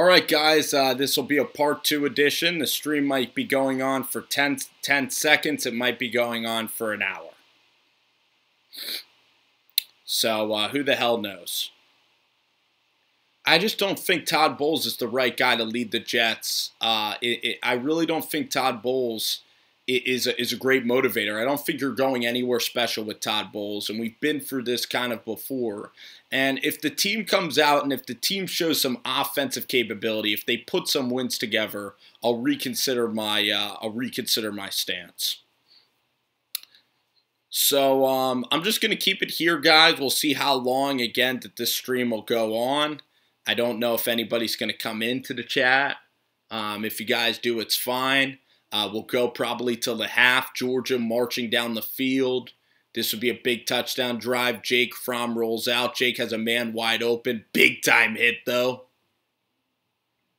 All right, guys, this will be a part 2 edition. The stream might be going on for 10 seconds. It might be going on for an hour. So who the hell knows? I just don't think Todd Bowles is the right guy to lead the Jets. I really don't think Todd Bowles is a great motivator. I don't think you're going anywhere special with Todd Bowles, and we've been through this kind of before. And if the team comes out and if the team shows some offensive capability, if they put some wins together, I'll reconsider my stance. So I'm just going to keep it here, guys. We'll see how long, again, that this stream will go on. I don't know if anybody's going to come into the chat. If you guys do, it's fine. We'll go probably till the half. Georgia marching down the field. This would be a big touchdown drive. Jake Fromm rolls out. Jake has a man wide open. Big time hit, though.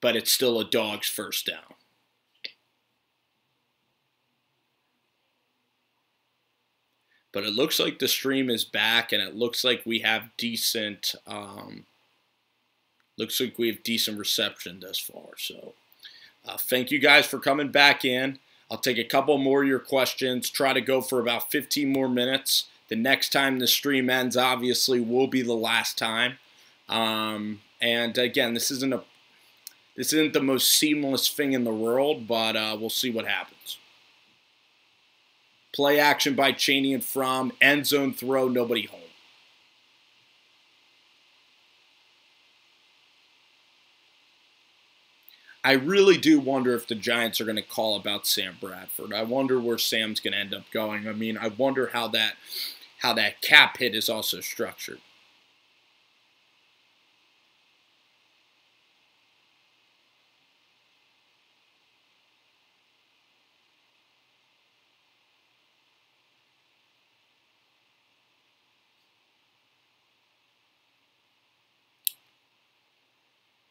But it's still a Dogs first down. But it looks like the stream is back, and it looks like we have decent reception thus far. So thank you guys for coming back in. I'll take a couple more of your questions, try to go for about 15 more minutes. The next time the stream ends, obviously, will be the last time. And again, this isn't the most seamless thing in the world, but we'll see what happens. Play action by Chaney and Fromm. End zone throw, nobody home. I really do wonder if the Giants are going to call about Sam Bradford. I wonder where Sam's going to end up going. I mean, I wonder how that cap hit is also structured.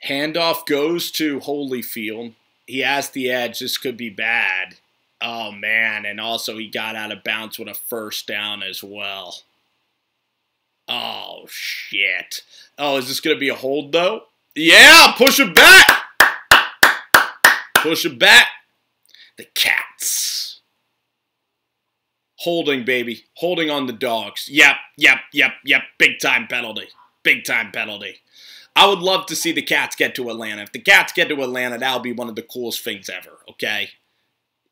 Handoff goes to Holyfield. He has the edge. This could be bad. Oh, man. And also he got out of bounds with a first down as well. Oh, shit. Oh, is this going to be a hold, though? Yeah, push it back. Push it back. The Cats. Holding, baby. Holding on the Dogs. Yep. Big time penalty. Big time penalty. I would love to see the Cats get to Atlanta. If the Cats get to Atlanta, that'll be one of the coolest things ever, okay?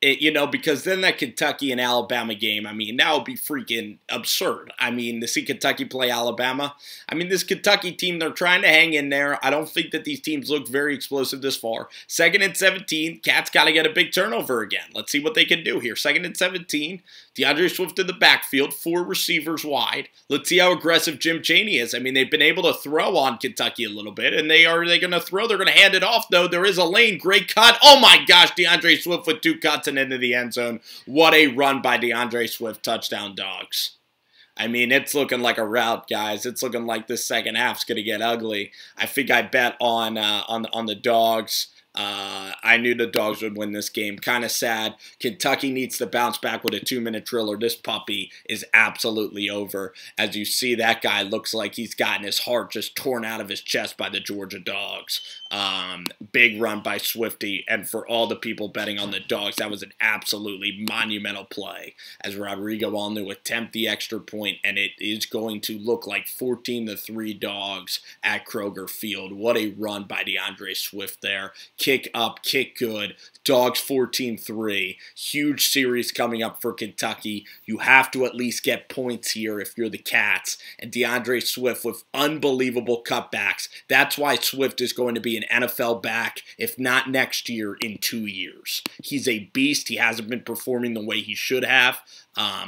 Because then that Kentucky and Alabama game, I mean, that would be freaking absurd. I mean, to see Kentucky play Alabama. I mean, this Kentucky team, they're trying to hang in there. I don't think that these teams look very explosive this far. 2nd and 17, Cats got to get a big turnover again. Let's see what they can do here. 2nd and 17, DeAndre Swift in the backfield, 4 receivers wide. Let's see how aggressive Jim Chaney is. I mean, they've been able to throw on Kentucky a little bit, and are they going to throw? They're going to hand it off, though. There is a lane. Great cut. Oh, my gosh, DeAndre Swift with 2 cuts and into the end zone. What a run by DeAndre Swift. Touchdown, Dogs. I mean, it's looking like a rout, guys. It's looking like this second half's going to get ugly. I think I bet on the Dogs. I knew the Dogs would win this game. Kind of sad. Kentucky needs to bounce back with a 2-minute drill, or this puppy is absolutely over. As you see, that guy looks like he's gotten his heart just torn out of his chest by the Georgia Dogs. Big run by Swifty, and for all the people betting on the Dogs, that was an absolutely monumental play as Rodrigo Alnu attempt the extra point, and it is going to look like 14-3 Dogs at Kroger Field. What a run by DeAndre Swift there. Kick up, kick good. Dogs 14-3. Huge series coming up for Kentucky. You have to at least get points here if you're the Cats. And DeAndre Swift with unbelievable cutbacks. That's why Swift is going to be an NFL back, if not next year, in 2 years. He's a beast. He hasn't been performing the way he should have.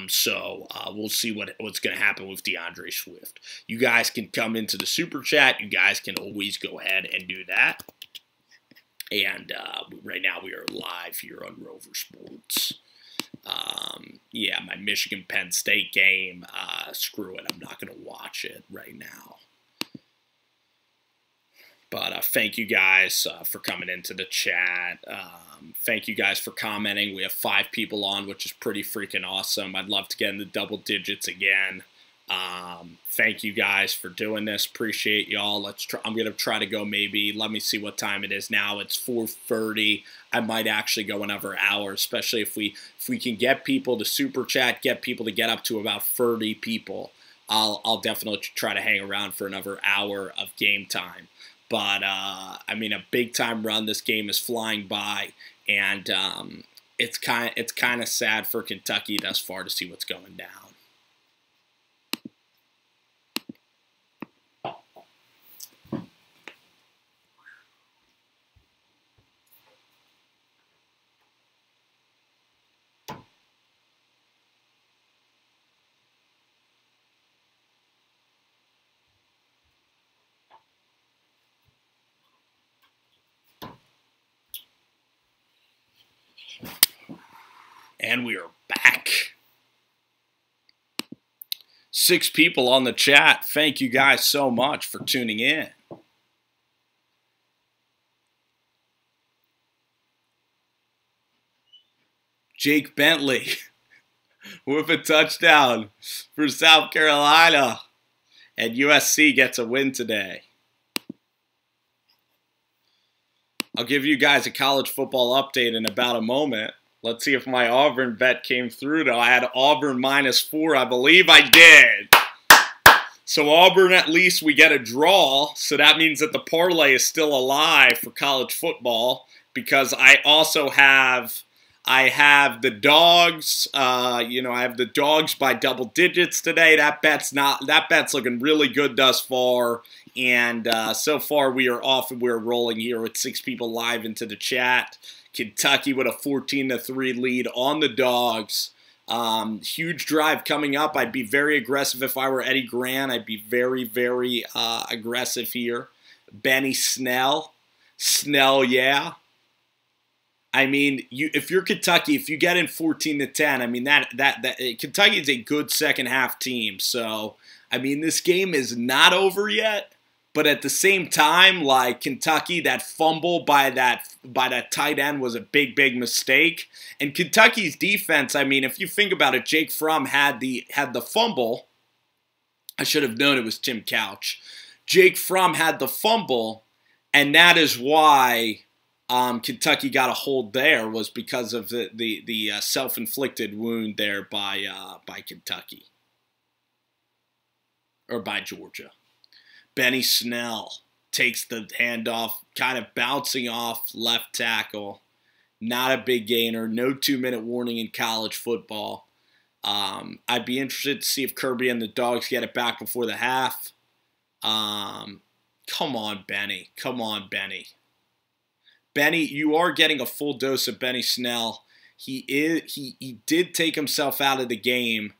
So we'll see what's going to happen with DeAndre Swift. You guys can come into the Super Chat. You guys can always go ahead and do that. And right now we are live here on Rover Sports. Yeah, my Michigan-Penn State game, screw it. I'm not going to watch it right now. But thank you guys for coming into the chat. Thank you guys for commenting. We have 5 people on, which is pretty freaking awesome. I'd love to get in the double digits again. Thank you guys for doing this. Appreciate y'all. Let's try. I'm gonna try to go maybe. Let me see what time it is now. It's 4:30. I might actually go another hour, especially if we can get people to super chat, get people to get up to about 30 people. I'll definitely try to hang around for another hour of game time. But I mean, a big time run. This game is flying by, and it's kind of sad for Kentucky thus far to see what's going down. And we are back. 6 people on the chat. Thank you guys so much for tuning in. Jake Bentley with a touchdown for South Carolina. And USC gets a win today. I'll give you guys a college football update in about a moment. Let's see if my Auburn bet came through, though. I had Auburn -4. I believe I did. So Auburn, at least we get a draw. So that means that the parlay is still alive for college football, because I also have the dogs. I have the dogs by double digits today. That bet's looking really good thus far. And so far we are off and we're rolling here with 6 people live into the chat. Kentucky with a 14-3 lead on the dogs. Huge drive coming up. I'd be very aggressive if I were Eddie Grant. I'd be very, very aggressive here. Benny Snell. Snell, yeah. I mean, if you're Kentucky, if you get in 14-10, I mean that Kentucky is a good second half team. So I mean, this game is not over yet. But at the same time, like Kentucky, that fumble by that tight end was a big, big mistake. And Kentucky's defense, I mean, if you think about it, Jake Fromm had the fumble. I should have known it was Tim Couch. Jake Fromm had the fumble, and that is why Kentucky got a hold there, was because of the self-inflicted wound there by Kentucky, or by Georgia. Benny Snell takes the handoff, kind of bouncing off left tackle. Not a big gainer. No 2-minute warning in college football. I'd be interested to see if Kirby and the Dogs get it back before the half. Come on, Benny. Come on, Benny. Benny, you are getting a full dose of Benny Snell. He did take himself out of the game,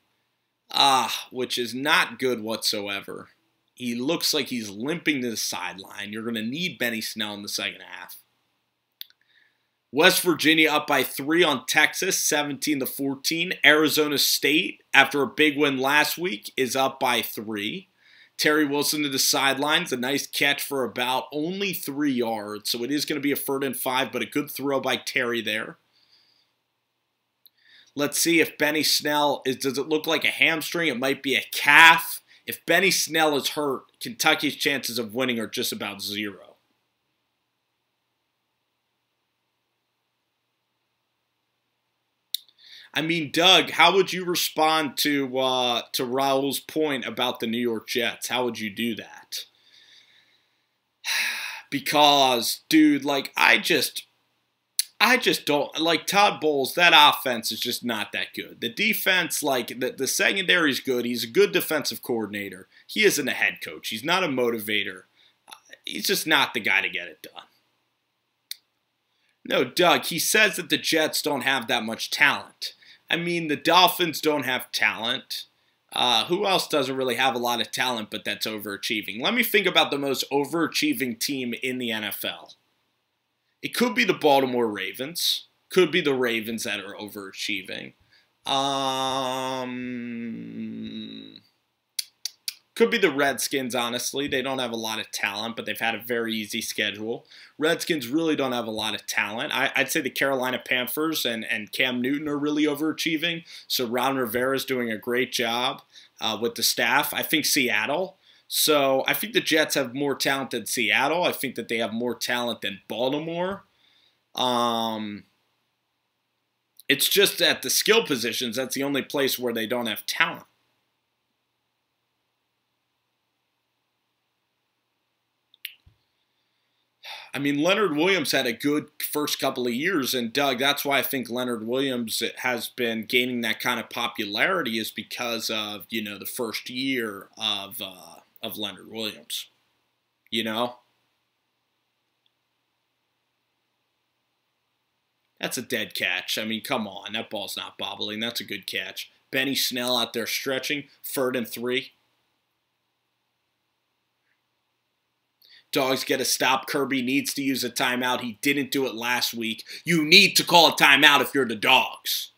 which is not good whatsoever. He looks like he's limping to the sideline. You're going to need Benny Snell in the second half. West Virginia up by 3 on Texas, 17-14. Arizona State, after a big win last week, is up by 3. Terry Wilson to the sidelines. A nice catch for about only 3 yards. So it is going to be a 3rd and 5, but a good throw by Terry there. Let's see if Benny Snell, does it look like a hamstring? It might be a calf. If Benny Snell is hurt, Kentucky's chances of winning are just about 0. I mean, Doug, how would you respond to Raul's point about the New York Jets? How would you do that? Because, dude, like, I just don't, like, Todd Bowles, that offense is just not that good. The defense, like, the secondary is good. He's a good defensive coordinator. He isn't a head coach. He's not a motivator. He's just not the guy to get it done. No, Doug, he says that the Jets don't have that much talent. I mean, the Dolphins don't have talent. Who else doesn't really have a lot of talent but that's overachieving? Let me think about the most overachieving team in the NFL. It could be the Baltimore Ravens. Could be the Ravens that are Could be the Redskins, honestly. They don't have a lot of talent, but they've had a very easy schedule. Redskins really don't have a lot of talent. I'd say the Carolina Panthers and Cam Newton are really overachieving. So Ron Rivera is doing a great job with the staff. I think Seattle. So I think the Jets have more talent than Seattle. I think that they have more talent than Baltimore. It's just at the skill positions, that's the only place where they don't have talent. I mean, Leonard Williams had a good first couple of years, and Doug, that's why I think Leonard Williams has been gaining that kind of popularity is because of, you know, the first year of Leonard Williams, you know? That's a dead catch. I mean, come on. That ball's not bobbling. That's a good catch. Benny Snell out there stretching. 3rd and 3. Dogs get a stop. Kirby needs to use a timeout. He didn't do it last week. You need to call a timeout if you're the Dogs.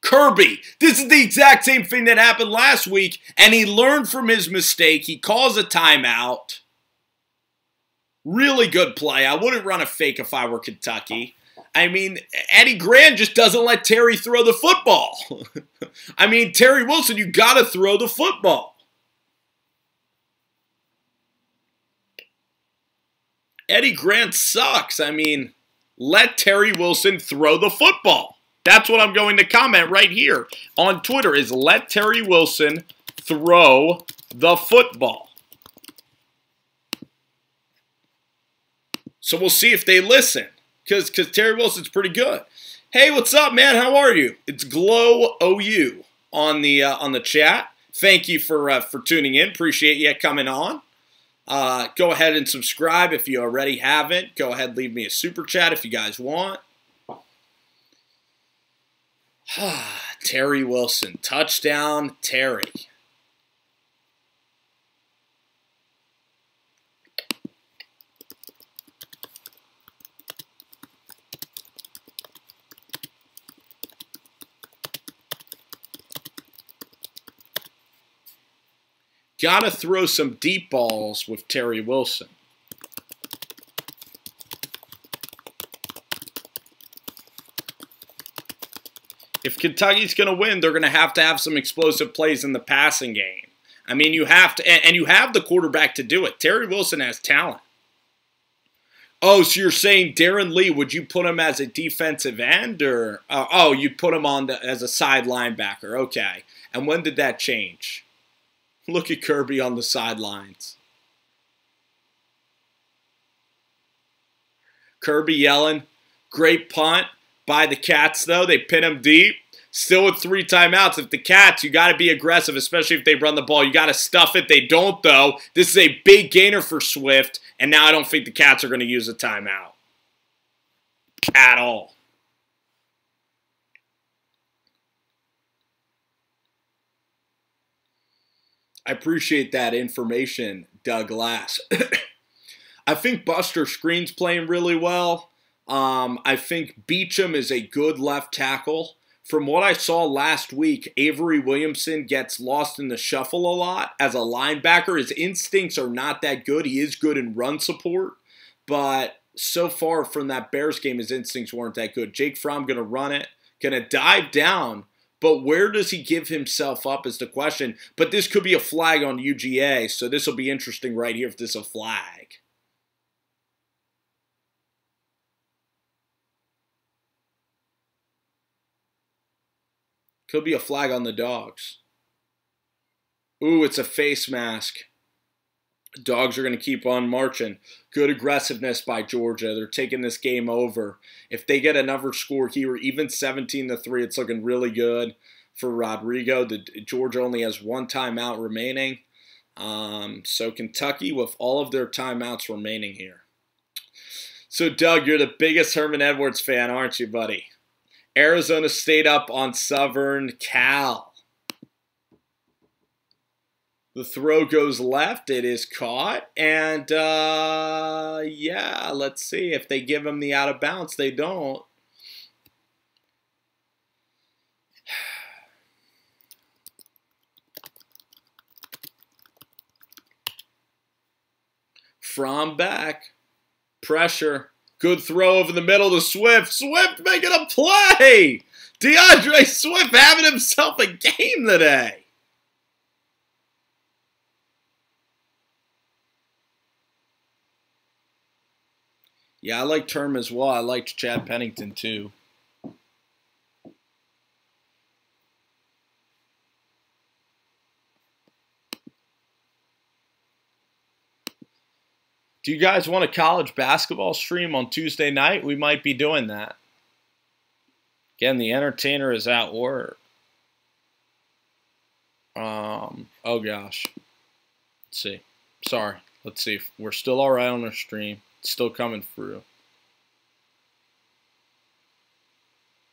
Kirby, this is the exact same thing that happened last week, and he learned from his mistake. He calls a timeout. Really good play. I wouldn't run a fake if I were Kentucky. I mean, Eddie Grant just doesn't let Terry throw the football. I mean, Terry Wilson, you got to throw the football. Eddie Grant sucks. I mean, let Terry Wilson throw the football. That's what I'm going to comment right here on Twitter is let Terry Wilson throw the football. So we'll see if they listen. Because Terry Wilson's pretty good. Hey, what's up, man? How are you? It's Glow OU on the chat. Thank you for tuning in. Appreciate you coming on. Go ahead and subscribe if you already haven't. Go ahead and leave me a super chat if you guys want. Terry Wilson. Touchdown, Terry. Got to throw some deep balls with Terry Wilson. If Kentucky's going to win, they're going to have some explosive plays in the passing game. I mean, you have to, and you have the quarterback to do it. Terry Wilson has talent. Oh, so you're saying Darren Lee, would you put him as a defensive end? Or oh, you'd put him on as a side linebacker. Okay. And when did that change? Look at Kirby on the sidelines. Kirby yelling. Great punt by the Cats, though. They pin him deep. Still with 3 timeouts. If the Cats, you got to be aggressive, especially if they run the ball. You got to stuff it. They don't, though. This is a big gainer for Swift, and now I don't think the Cats are going to use a timeout at all. I appreciate that information, Douglas. I think Buster Screen's playing really well. I think Beacham is a good left tackle. From what I saw last week, Avery Williamson gets lost in the shuffle a lot as a linebacker. His instincts are not that good. He is good in run support, but so far from that Bears game, his instincts weren't that good. Jake Fromm going to run it, going to dive down. But where does he give himself up is the question. But this could be a flag on UGA, so this will be interesting right here if this is a flag. Could be a flag on the Dogs. Ooh, it's a face mask. Dogs are going to keep on marching. Good aggressiveness by Georgia. They're taking this game over. If they get another score here, even 17-3, it's looking really good for Rodrigo. Georgia only has 1 timeout remaining. So Kentucky with all of their timeouts remaining here. So, Doug, you're the biggest Herman Edwards fan, aren't you, buddy? Arizona State up on Southern Cal. The throw goes left. It is caught. And, yeah, let's see. If they give him the out of bounds, they don't. From back. Pressure. Good throw over the middle to Swift. Swift making a play. DeAndre Swift having himself a game today. Yeah, I like Term as well. I liked Chad Pennington too. Do you guys want a college basketball stream on Tuesday night? We might be doing that. Again, the entertainer is at work. Oh gosh. Let's see. Sorry. Let's see if we're still all right on our stream. It's still coming through.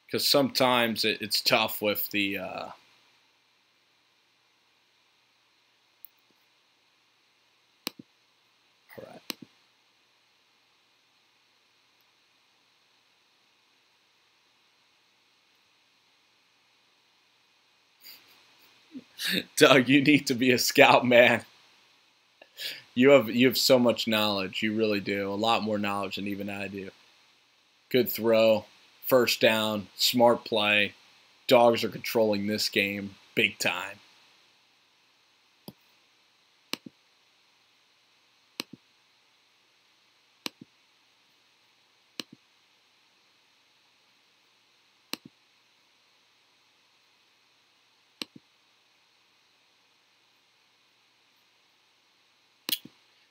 Because sometimes it's tough with the all right. Doug, you need to be a scout, man. You have so much knowledge. You really do. A lot more knowledge than even I do. Good throw. First down. Smart play. Dogs are controlling this game big time.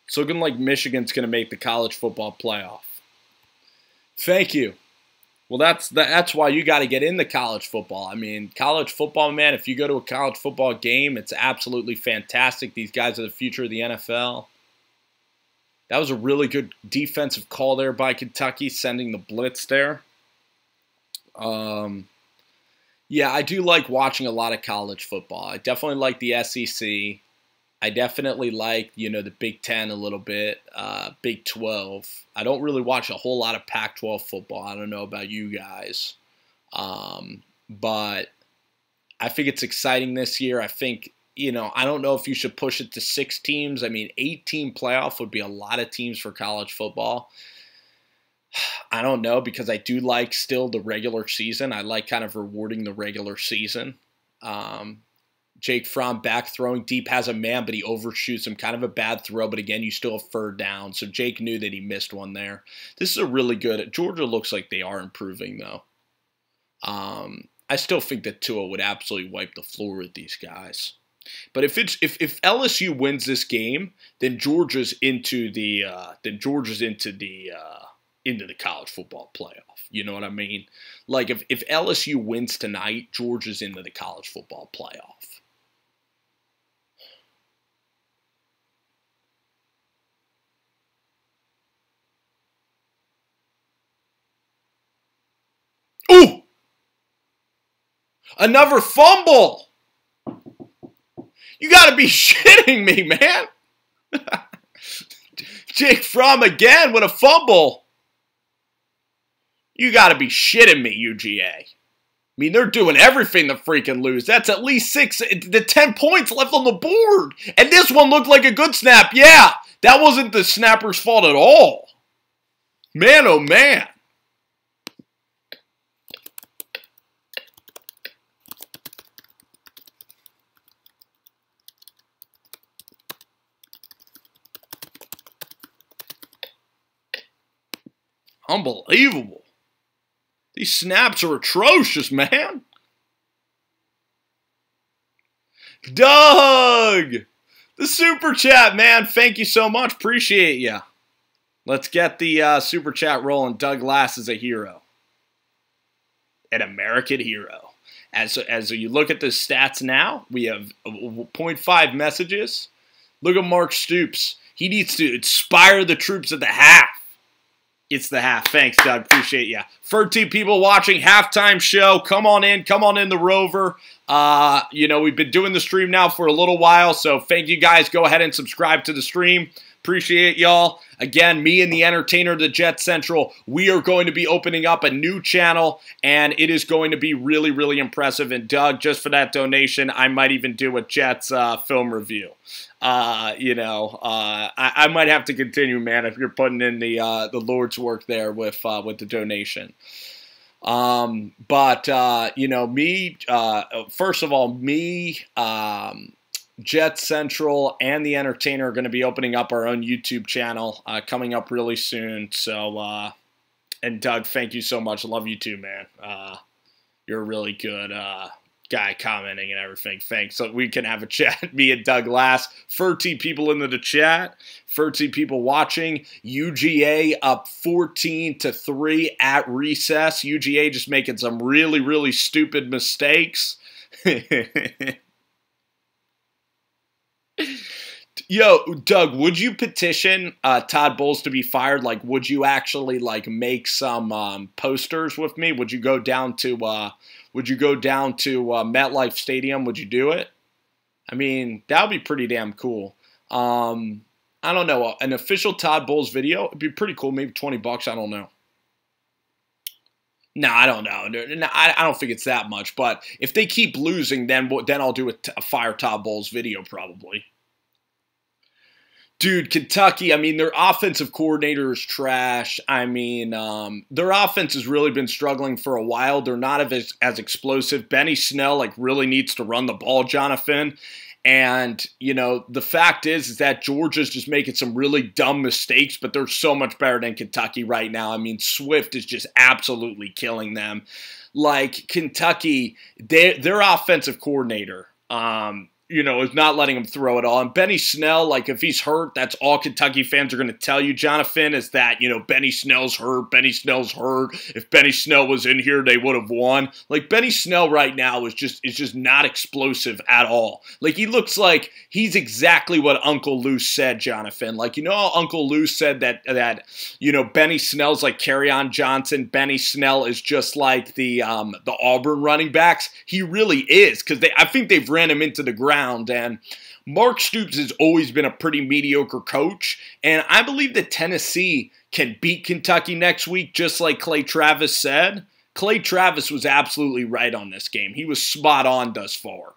It's looking like Michigan's going to make the college football playoff. Thank you. Well, that's why you got to get into college football. I mean, college football, man, if you go to a college football game, it's absolutely fantastic. These guys are the future of the NFL. That was a really good defensive call there by Kentucky, sending the blitz there. Yeah, I do like watching a lot of college football. I definitely like the SEC. I definitely like, the Big Ten a little bit, Big 12. I don't really watch a whole lot of Pac-12 football. I don't know about you guys. But I think it's exciting this year. I think, I don't know if you should push it to 6 teams. I mean, 8-team playoff would be a lot of teams for college football. I don't know, because I do like still the regular season. I like kind of rewarding the regular season. Jake Fromm back throwing deep, has a man, but he overshoots him. Kind of a bad throw, but again, you still have third down. So Jake knew that he missed one there. This is a really good. Georgia looks like they are improving, though. I still think that Tua would absolutely wipe the floor with these guys. But if LSU wins this game, then Georgia's into the college football playoff. You know what I mean? Like if LSU wins tonight, Georgia's into the college football playoff. Ooh! Another fumble! You gotta be shitting me, man! Jake Fromm again with a fumble. You gotta be shitting me, UGA. I mean, they're doing everything to freaking lose. That's at least 10 points left on the board. And this one looked like a good snap. Yeah, that wasn't the snapper's fault at all. Man, oh man. Unbelievable. These snaps are atrocious, man. Doug! The super chat, man. Thank you so much. Appreciate ya. Let's get the super chat rolling. Doug Lass is a hero. An American hero. As you look at the stats now, we have 0.5 messages. Look at Mark Stoops. He needs to inspire the troops at the half. It's the half. Thanks, Doug. Appreciate ya. 13 people watching. Halftime show. Come on in. Come on in the Rover. We've been doing the stream now for a little while, so thank you guys. Go ahead and subscribe to the stream. Appreciate y'all. Again, me and the entertainer, the Jet Central, we are going to be opening up a new channel, and it is going to be really, really impressive. And Doug, just for that donation, I might even do a Jets film review. I might have to continue, man, if you're putting in the Lord's work there with the donation. First of all, me, Jet Central, and the entertainer are going to be opening up our own YouTube channel coming up really soon. So, and Doug, thank you so much. I love you too, man. You're a really good guy commenting and everything. Thanks. So we can have a chat, me and Doug last. 13 people into the chat. 13 people watching. UGA up 14-3 at recess. UGA just making some really, really stupid mistakes. Yo, Doug, would you petition Todd Bowles to be fired? Like, would you actually like make some posters with me? Would you go down to MetLife Stadium? Would you do it? I mean, that would be pretty damn cool. I don't know, an official Todd Bowles video would be pretty cool. Maybe $20. I don't know. No, I don't know. No, I don't think it's that much. But if they keep losing, then I'll do a fire Todd Bowles video probably. Dude, Kentucky, I mean, their offensive coordinator is trash. I mean, their offense has really been struggling for a while. They're not as explosive. Benny Snell, like, really needs to run the ball, Jonathan. And, you know, the fact is that Georgia's just making some really dumb mistakes, but they're so much better than Kentucky right now. I mean, Swift is just absolutely killing them. Like, Kentucky, their offensive coordinator, is not letting him throw it all. And Benny Snell, like, if he's hurt, that's all Kentucky fans are going to tell you, Jonathan, is that, Benny Snell's hurt. Benny Snell's hurt. If Benny Snell was in here, they would have won. Like, Benny Snell right now is just not explosive at all. Like, he looks like he's exactly what Uncle Lou said, Jonathan. Like, how Uncle Lou said that Benny Snell's like Kerryon Johnson. Benny Snell is just like the Auburn running backs. He really is, because I think they've ran him into the ground. And Mark Stoops has always been a pretty mediocre coach, and I believe that Tennessee can beat Kentucky next week, just like Clay Travis said. Clay Travis was absolutely right on this game. He was spot on thus far.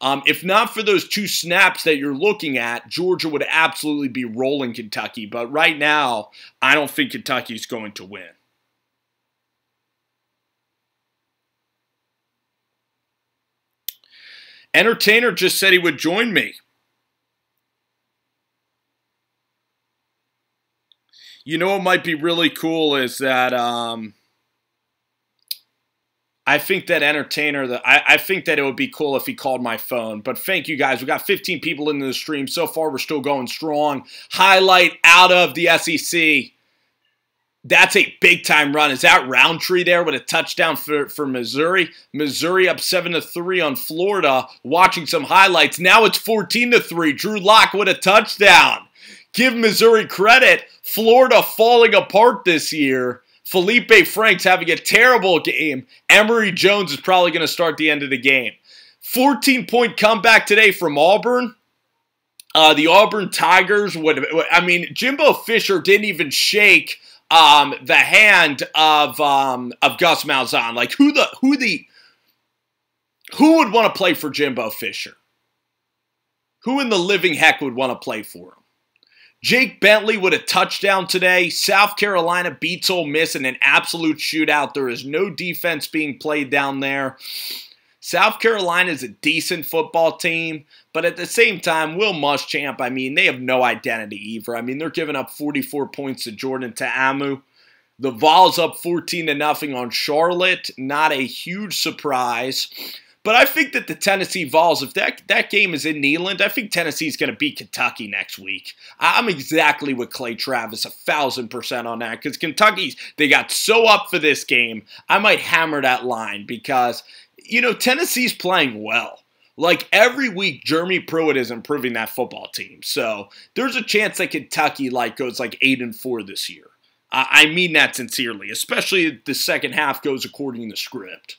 If not for those 2 snaps that you're looking at, Georgia would absolutely be rolling Kentucky, but right now, I don't think Kentucky's going to win. Entertainer just said he would join me. You know what might be really cool is that I think that Entertainer, I think that it would be cool if he called my phone. But thank you guys. We got 15 people into the stream. So far, we're still going strong. Highlight out of the SEC. That's a big-time run. Is that Roundtree there with a touchdown for Missouri? Missouri up 7-3 on Florida. Watching some highlights. Now it's 14-3. Drew Lock with a touchdown. Give Missouri credit. Florida falling apart this year. Felipe Franks having a terrible game. Emory Jones is probably going to start the end of the game. 14-point comeback today from Auburn. The Auburn Tigers Jimbo Fisher didn't even shake the hand of Gus Malzahn. Like, who would want to play for Jimbo Fisher? Who in the living heck would want to play for him? Jake Bentley with a touchdown today. South Carolina beats Ole Miss in an absolute shootout. There is no defense being played down there. South Carolina is a decent football team, but at the same time, Will Muschamp, they have no identity either. They're giving up 44 points to Jordan Ta'amu. The Vols up 14-0 on Charlotte. Not a huge surprise. But I think that the Tennessee Vols, if that game is in Neyland, I think Tennessee's going to beat Kentucky next week. I'm exactly with Clay Travis, 1,000% on that. Because Kentucky, they got so up for this game, I might hammer that line because Tennessee's playing well. Like, every week, Jeremy Pruitt is improving that football team. So, there's a chance that Kentucky, goes 8-4 this year. I mean that sincerely, especially if the second half goes according to script.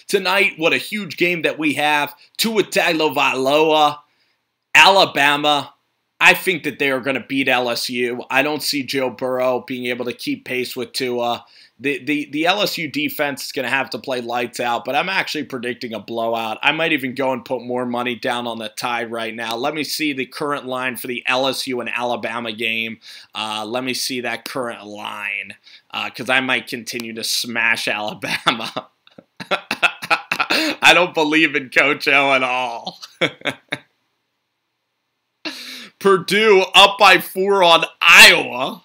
Tonight, what a huge game that we have. Tua Tagovailoa, Alabama. I think that they are going to beat LSU. I don't see Joe Burrow being able to keep pace with Tua. The LSU defense is going to have to play lights out, but I'm actually predicting a blowout. I might even go and put more money down on the Tide right now. Let me see the current line for the LSU and Alabama game. Let me see that current line because I might continue to smash Alabama. I don't believe in Coach O at all. Purdue up by 4 on Iowa.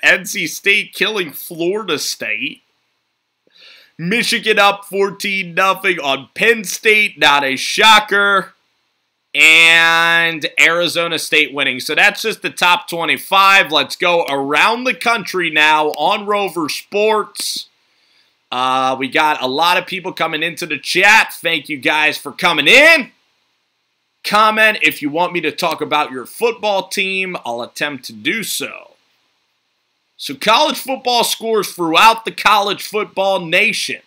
NC State killing Florida State. Michigan up 14-0 on Penn State. Not a shocker. And Arizona State winning. So that's just the top 25. Let's go around the country now on Rover Sports. We got a lot of people coming into the chat. Thank you guys for coming in. Comment if you want me to talk about your football team. I'll attempt to do so. So college football scores throughout the college football nation.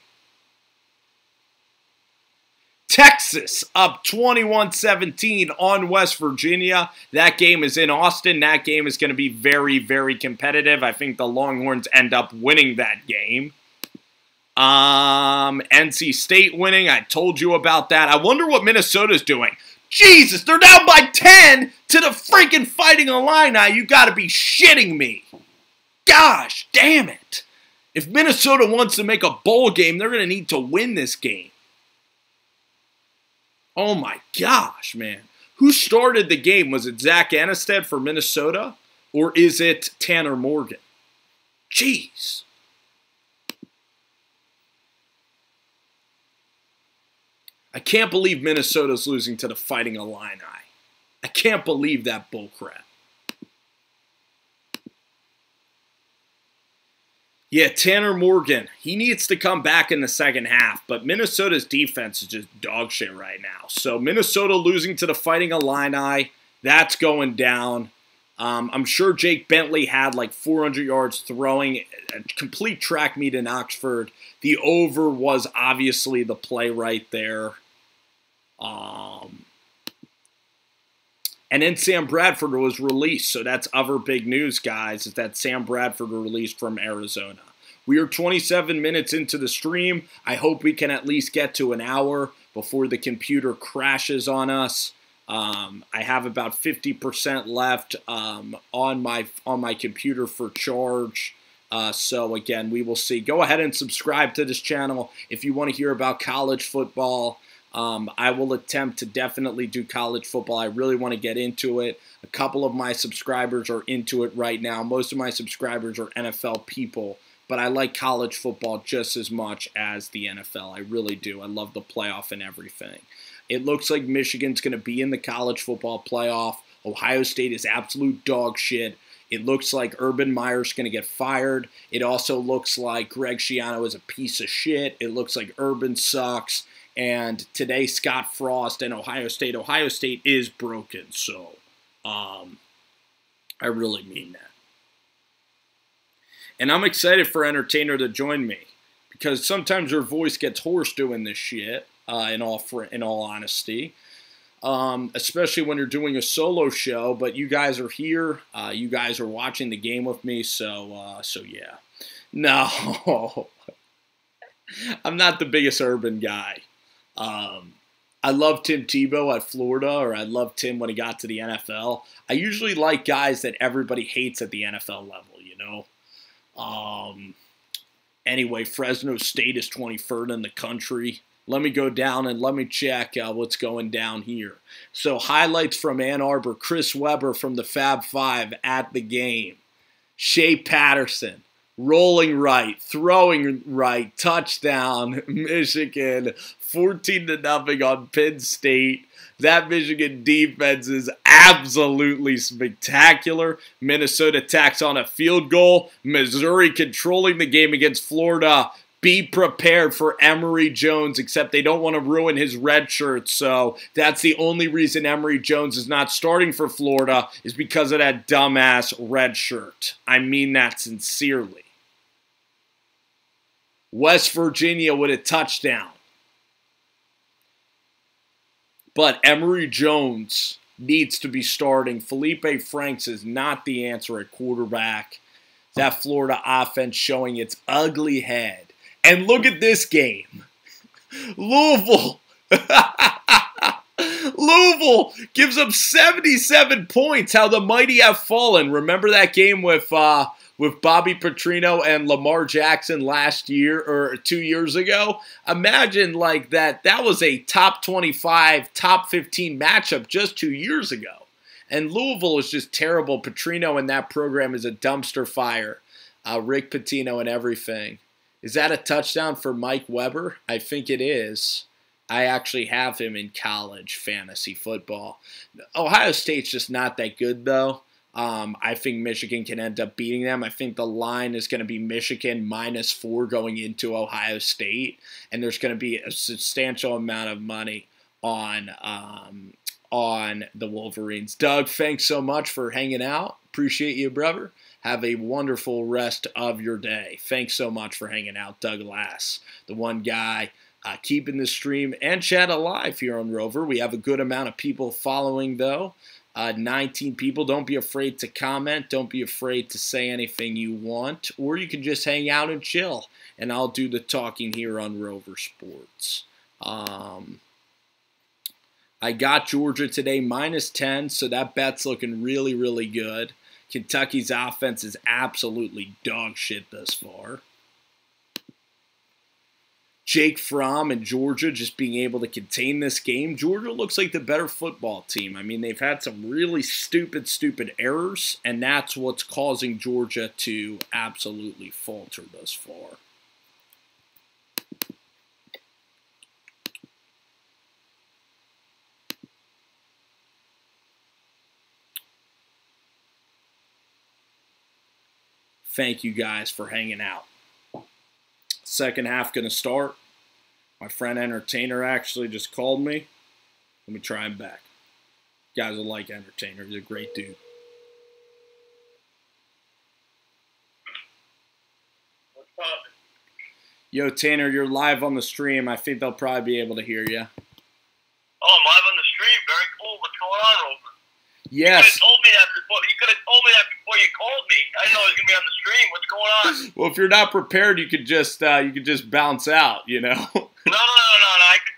Texas up 21-17 on West Virginia. That game is in Austin. That game is going to be very, very competitive. I think the Longhorns end up winning that game. NC State winning. I told you about that. I wonder what Minnesota's doing. Jesus, they're down by 10 to the freaking Fighting Illini. You got to be shitting me. Gosh, damn it. If Minnesota wants to make a bowl game, they're going to need to win this game. Oh my gosh, man. Who started the game? Was it Zach Anistad for Minnesota? Or is it Tanner Morgan? Jeez. I can't believe Minnesota's losing to the Fighting Illini. I can't believe that bullcrap. Yeah, Tanner Morgan, he needs to come back in the second half, but Minnesota's defense is just dog shit right now. So Minnesota losing to the Fighting Illini, that's going down. I'm sure Jake Bentley had like 400 yards throwing, a complete track meet in Oxford. The over was obviously the play right there. And then Sam Bradford was released, so that's other big news, guys, is that Sam Bradford released from Arizona. We are 27 minutes into the stream. I hope we can at least get to an hour before the computer crashes on us. I have about 50% left on my computer for charge. So again, we will see. Go ahead and subscribe to this channel if you want to hear about college football. I will attempt to definitely do college football. I really want to get into it. A couple of my subscribers are into it right now. Most of my subscribers are NFL people, but I like college football just as much as the NFL. I really do. I love the playoff and everything. It looks like Michigan's going to be in the college football playoff. Ohio State is absolute dog shit. It looks like Urban Meyer's going to get fired. It also looks like Greg Schiano is a piece of shit. It looks like Urban sucks. And today, Scott Frost and Ohio State is broken. So, I really mean that. And I'm excited for Entertainer to join me. Because sometimes her voice gets hoarse doing this shit, in all honesty. Especially when you're doing a solo show. But you guys are here. You guys are watching the game with me. So yeah. No. I'm not the biggest Urban guy. I love Tim Tebow at Florida, or I love Tim when he got to the NFL. I usually like guys that everybody hates at the NFL level, you know. Anyway, Fresno State is 23rd in the country. Let me go down and let me check what's going down here. So highlights from Ann Arbor. Chris Webber from the Fab Five at the game. Shea Patterson. Rolling right, throwing right, touchdown, Michigan, 14-0 on Penn State. That Michigan defense is absolutely spectacular. Minnesota tacks on a field goal. Missouri controlling the game against Florida. Be prepared for Emory Jones, except they don't want to ruin his red shirt. So that's the only reason Emory Jones is not starting for Florida is because of that dumbass red shirt. I mean that sincerely. West Virginia with a touchdown. But Emory Jones needs to be starting. Felipe Franks is not the answer at quarterback. That Florida offense showing its ugly head. And look at this game. Louisville. Louisville gives up 77 points. How the mighty have fallen. Remember that game with Bobby Petrino and Lamar Jackson last year or 2 years ago? Imagine like that. That was a top 25, top 15 matchup just 2 years ago. And Louisville is just terrible. Petrino in that program is a dumpster fire. Rick Pitino and everything. Is that a touchdown for Mike Weber? I think it is. I actually have him in college fantasy football. Ohio State's just not that good, though. I think Michigan can end up beating them. I think the line is going to be Michigan -4 going into Ohio State, and there's going to be a substantial amount of money on the Wolverines. Doug, thanks so much for hanging out. Appreciate you, brother. Have a wonderful rest of your day. Thanks so much for hanging out, Doug Lass, the one guy keeping the stream and chat alive here on Rover. We have a good amount of people following, though. 19 people. Don't be afraid to comment. Don't be afraid to say anything you want. Or you can just hang out and chill, and I'll do the talking here on Rover Sports. I got Georgia today -10, so that bet's looking really, really good. Kentucky's offense is absolutely dog shit thus far. Jake Fromm and Georgia just being able to contain this game. Georgia looks like the better football team. I mean, they've had some really stupid errors, and that's what's causing Georgia to absolutely falter thus far. Thank you guys for hanging out. Second half going to start. My friend Entertainer actually just called me. Let me try him back. You guys will like Entertainer. He's a great dude. What's poppin'? Yo, Tanner, you're live on the stream. I think they'll probably be able to hear you. Oh, I'm live on the stream. Very cool. What's going on, Rover? Yes. You could have told me that before you called me. I didn't know I was gonna be on the stream. What's going on? Well, if you're not prepared, you could just bounce out, you know. No. I could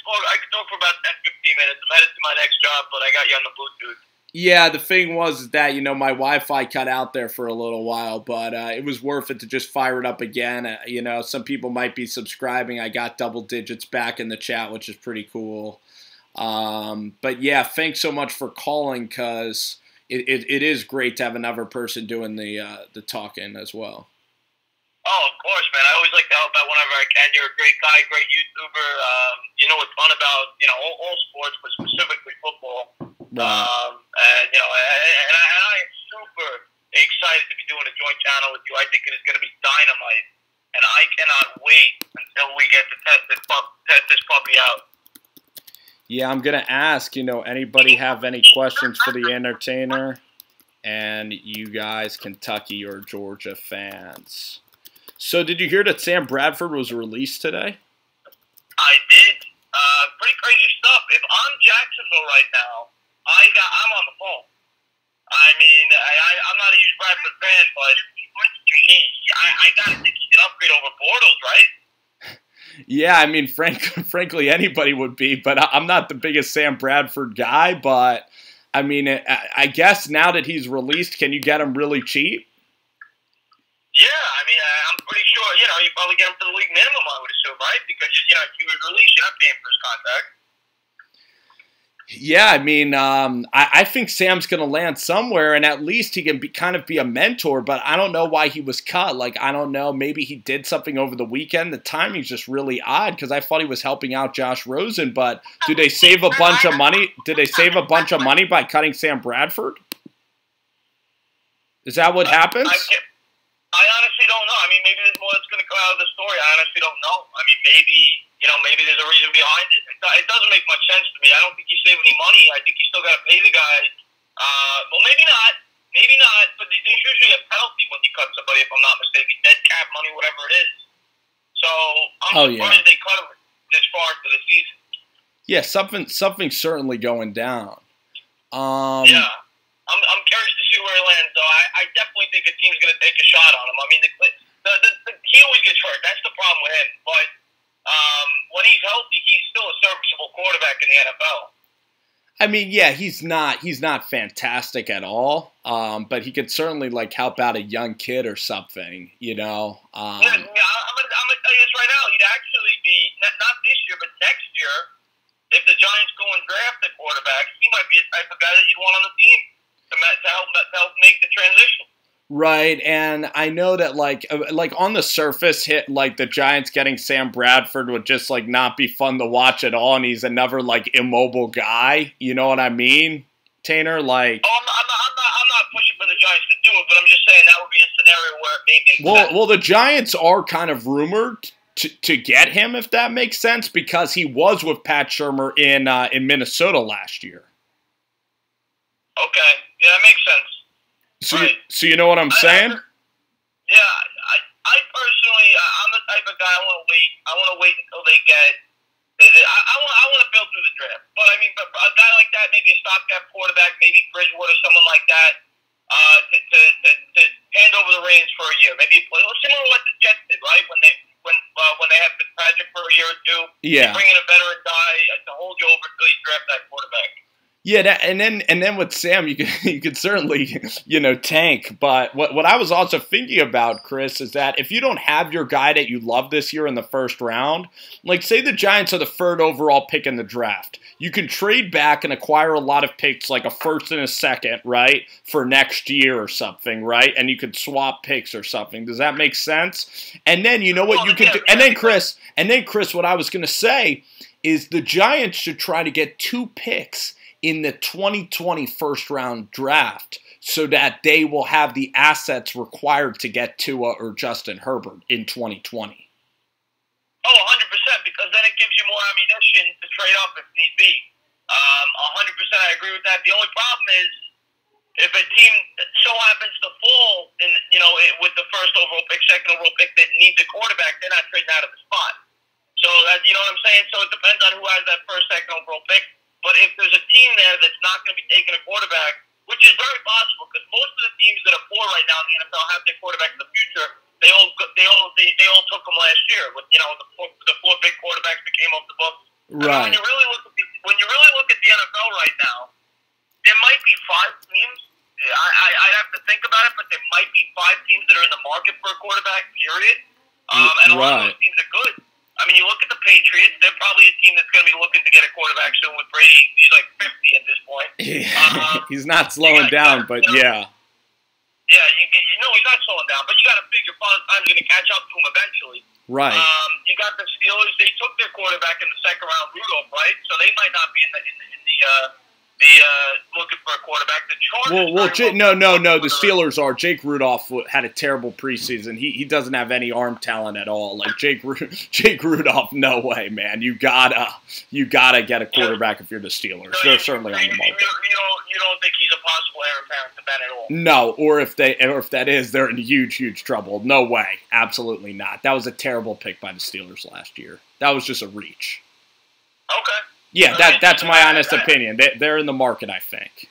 talk for about 10, 15 minutes. I'm headed to my next job, but I got you on the Bluetooth. Yeah, the thing was that, you know, my Wi-Fi cut out there for a little while, but it was worth it to just fire it up again. You know, some people might be subscribing. I got double digits back in the chat, which is pretty cool. But yeah, thanks so much for calling, because it is great to have another person doing the talking as well. Oh, of course, man. I always like to help out whenever I can. You're a great guy, great YouTuber. You know what's fun about, you know, all sports, but specifically football. And, you know, and I am super excited to be doing a joint channel with you. I think it is going to be dynamite. And I cannot wait until we get to test this puppy out. Yeah, I'm going to ask, you know, anybody have any questions for the Entertainer? And you guys, Kentucky or Georgia fans. So did you hear that Sam Bradford was released today? I did. Pretty crazy stuff. If I'm Jacksonville right now, I'm on the phone. I mean, I'm not a huge Bradford fan, but I got to think he can upgrade over Bortles, right? Yeah, I mean, frankly, anybody would be, but I'm not the biggest Sam Bradford guy, but, I mean, I guess now that he's released, can you get him really cheap? Yeah, I mean, I'm pretty sure, you know, you probably get him for the league minimum, I would assume, right? Because, you know, if he was released, you're not paying for his contract. Yeah, I mean, I think Sam's going to land somewhere, and at least he can kind of be a mentor, but I don't know why he was cut. Like, I don't know, maybe he did something over the weekend. The timing's just really odd, because I thought he was helping out Josh Rosen, but do they save a bunch of money? Did they save a bunch of money by cutting Sam Bradford? Is that what happens? I honestly don't know. I mean, maybe there's more that's going to come out of the story. I honestly don't know. I mean, maybe, you know, maybe there's a reason behind it. It doesn't make much sense to me. I don't think you save any money. I think you still got to pay the guy. Well, maybe not. Maybe not. But there's usually a penalty when you cut somebody, if I'm not mistaken. Dead cap money, whatever it is. So I'm surprised they cut him this far into the season. Yeah, something's certainly going down. Yeah. I'm curious to see where he lands, though. I definitely think a team's going to take a shot on him. I mean, he always gets hurt. That's the problem with him. But when he's healthy, he's still a serviceable quarterback in the NFL. I mean, yeah, he's not fantastic at all, but he could certainly like help out a young kid or something, you know. I'm gonna tell you this right now. He'd actually be not this year, but next year, if the Giants go and draft a quarterback, he might be the type of guy that you'd want on the team to help make the transition. Right, and I know that like on the surface, the Giants getting Sam Bradford would just like not be fun to watch at all, and he's another like immobile guy. You know what I mean, Tanner? Like, I'm not pushing for the Giants to do it, but I'm just saying that would be a scenario where it may make sense. Well, the Giants are kind of rumored to get him, if that makes sense, because he was with Pat Shurmur in Minnesota last year. Okay, yeah, that makes sense. So you know what I'm saying? I personally, I'm the type of guy I want to wait. I want to wait until they get. I want to build through the draft. But I mean, but a guy like that, maybe a stopgap quarterback, maybe Bridgewater or someone like that, to hand over the reins for a year. Maybe similar to what the Jets did, right? When they had Fitzpatrick for a year or two. Yeah. Bring in a veteran guy to hold you over until you draft that quarterback. Yeah, and then with Sam, you could certainly tank. But what I was also thinking about, Chris, is that if you don't have your guy that you love this year in the first round, like say the Giants are the third overall pick in the draft, you can trade back and acquire a lot of picks, like a first and a second, right, for next year or something, right? And you could swap picks or something. Does that make sense? And then you know what you could do. And then Chris, what I was going to say is the Giants should try to get 2 picks in the 2020 first-round draft so that they will have the assets required to get Tua or Justin Herbert in 2020. Oh, 100%, because then it gives you more ammunition to trade up if need be. 100%, I agree with that. The only problem is if a team so happens to fall in, with the first overall pick, second overall pick that needs a quarterback, they're not trading out of the spot. So, you know what I'm saying? So it depends on who has that first, second overall pick. But if there's a team there that's not going to be taking a quarterback, which is very possible because most of the teams that are poor right now in the NFL have their quarterback in the future. They all took them last year with the 4 big quarterbacks that came off the books. Right. I mean, when you really look at the NFL right now, there might be 5 teams. I'd have to think about it, but there might be 5 teams that are in the market for a quarterback. Period. And a lot of those teams are good. I mean, you look at the Patriots, they're probably a team that's going to be looking to get a quarterback soon with Brady. He's like 50 at this point. He's not slowing down, but yeah. Yeah, he's not slowing down, but you got to figure Father Time's going to catch up to him eventually. Right. You got the Steelers, they took their quarterback in the second round, Rudolph, right? So they might not be in the looking for a quarterback. The Chargers. No. The Steelers are. Jake Rudolph had a terrible preseason. He doesn't have any arm talent at all. Like Jake Rudolph, no way, man. You gotta get a quarterback if you're the Steelers. So they're certainly on the market. You don't think he's a possible heir apparent to Ben at all? No, or if that is, they're in huge trouble. No way, absolutely not. That was a terrible pick by the Steelers last year. That was just a reach. Okay. Yeah, that's my honest opinion. They're in the market, I think.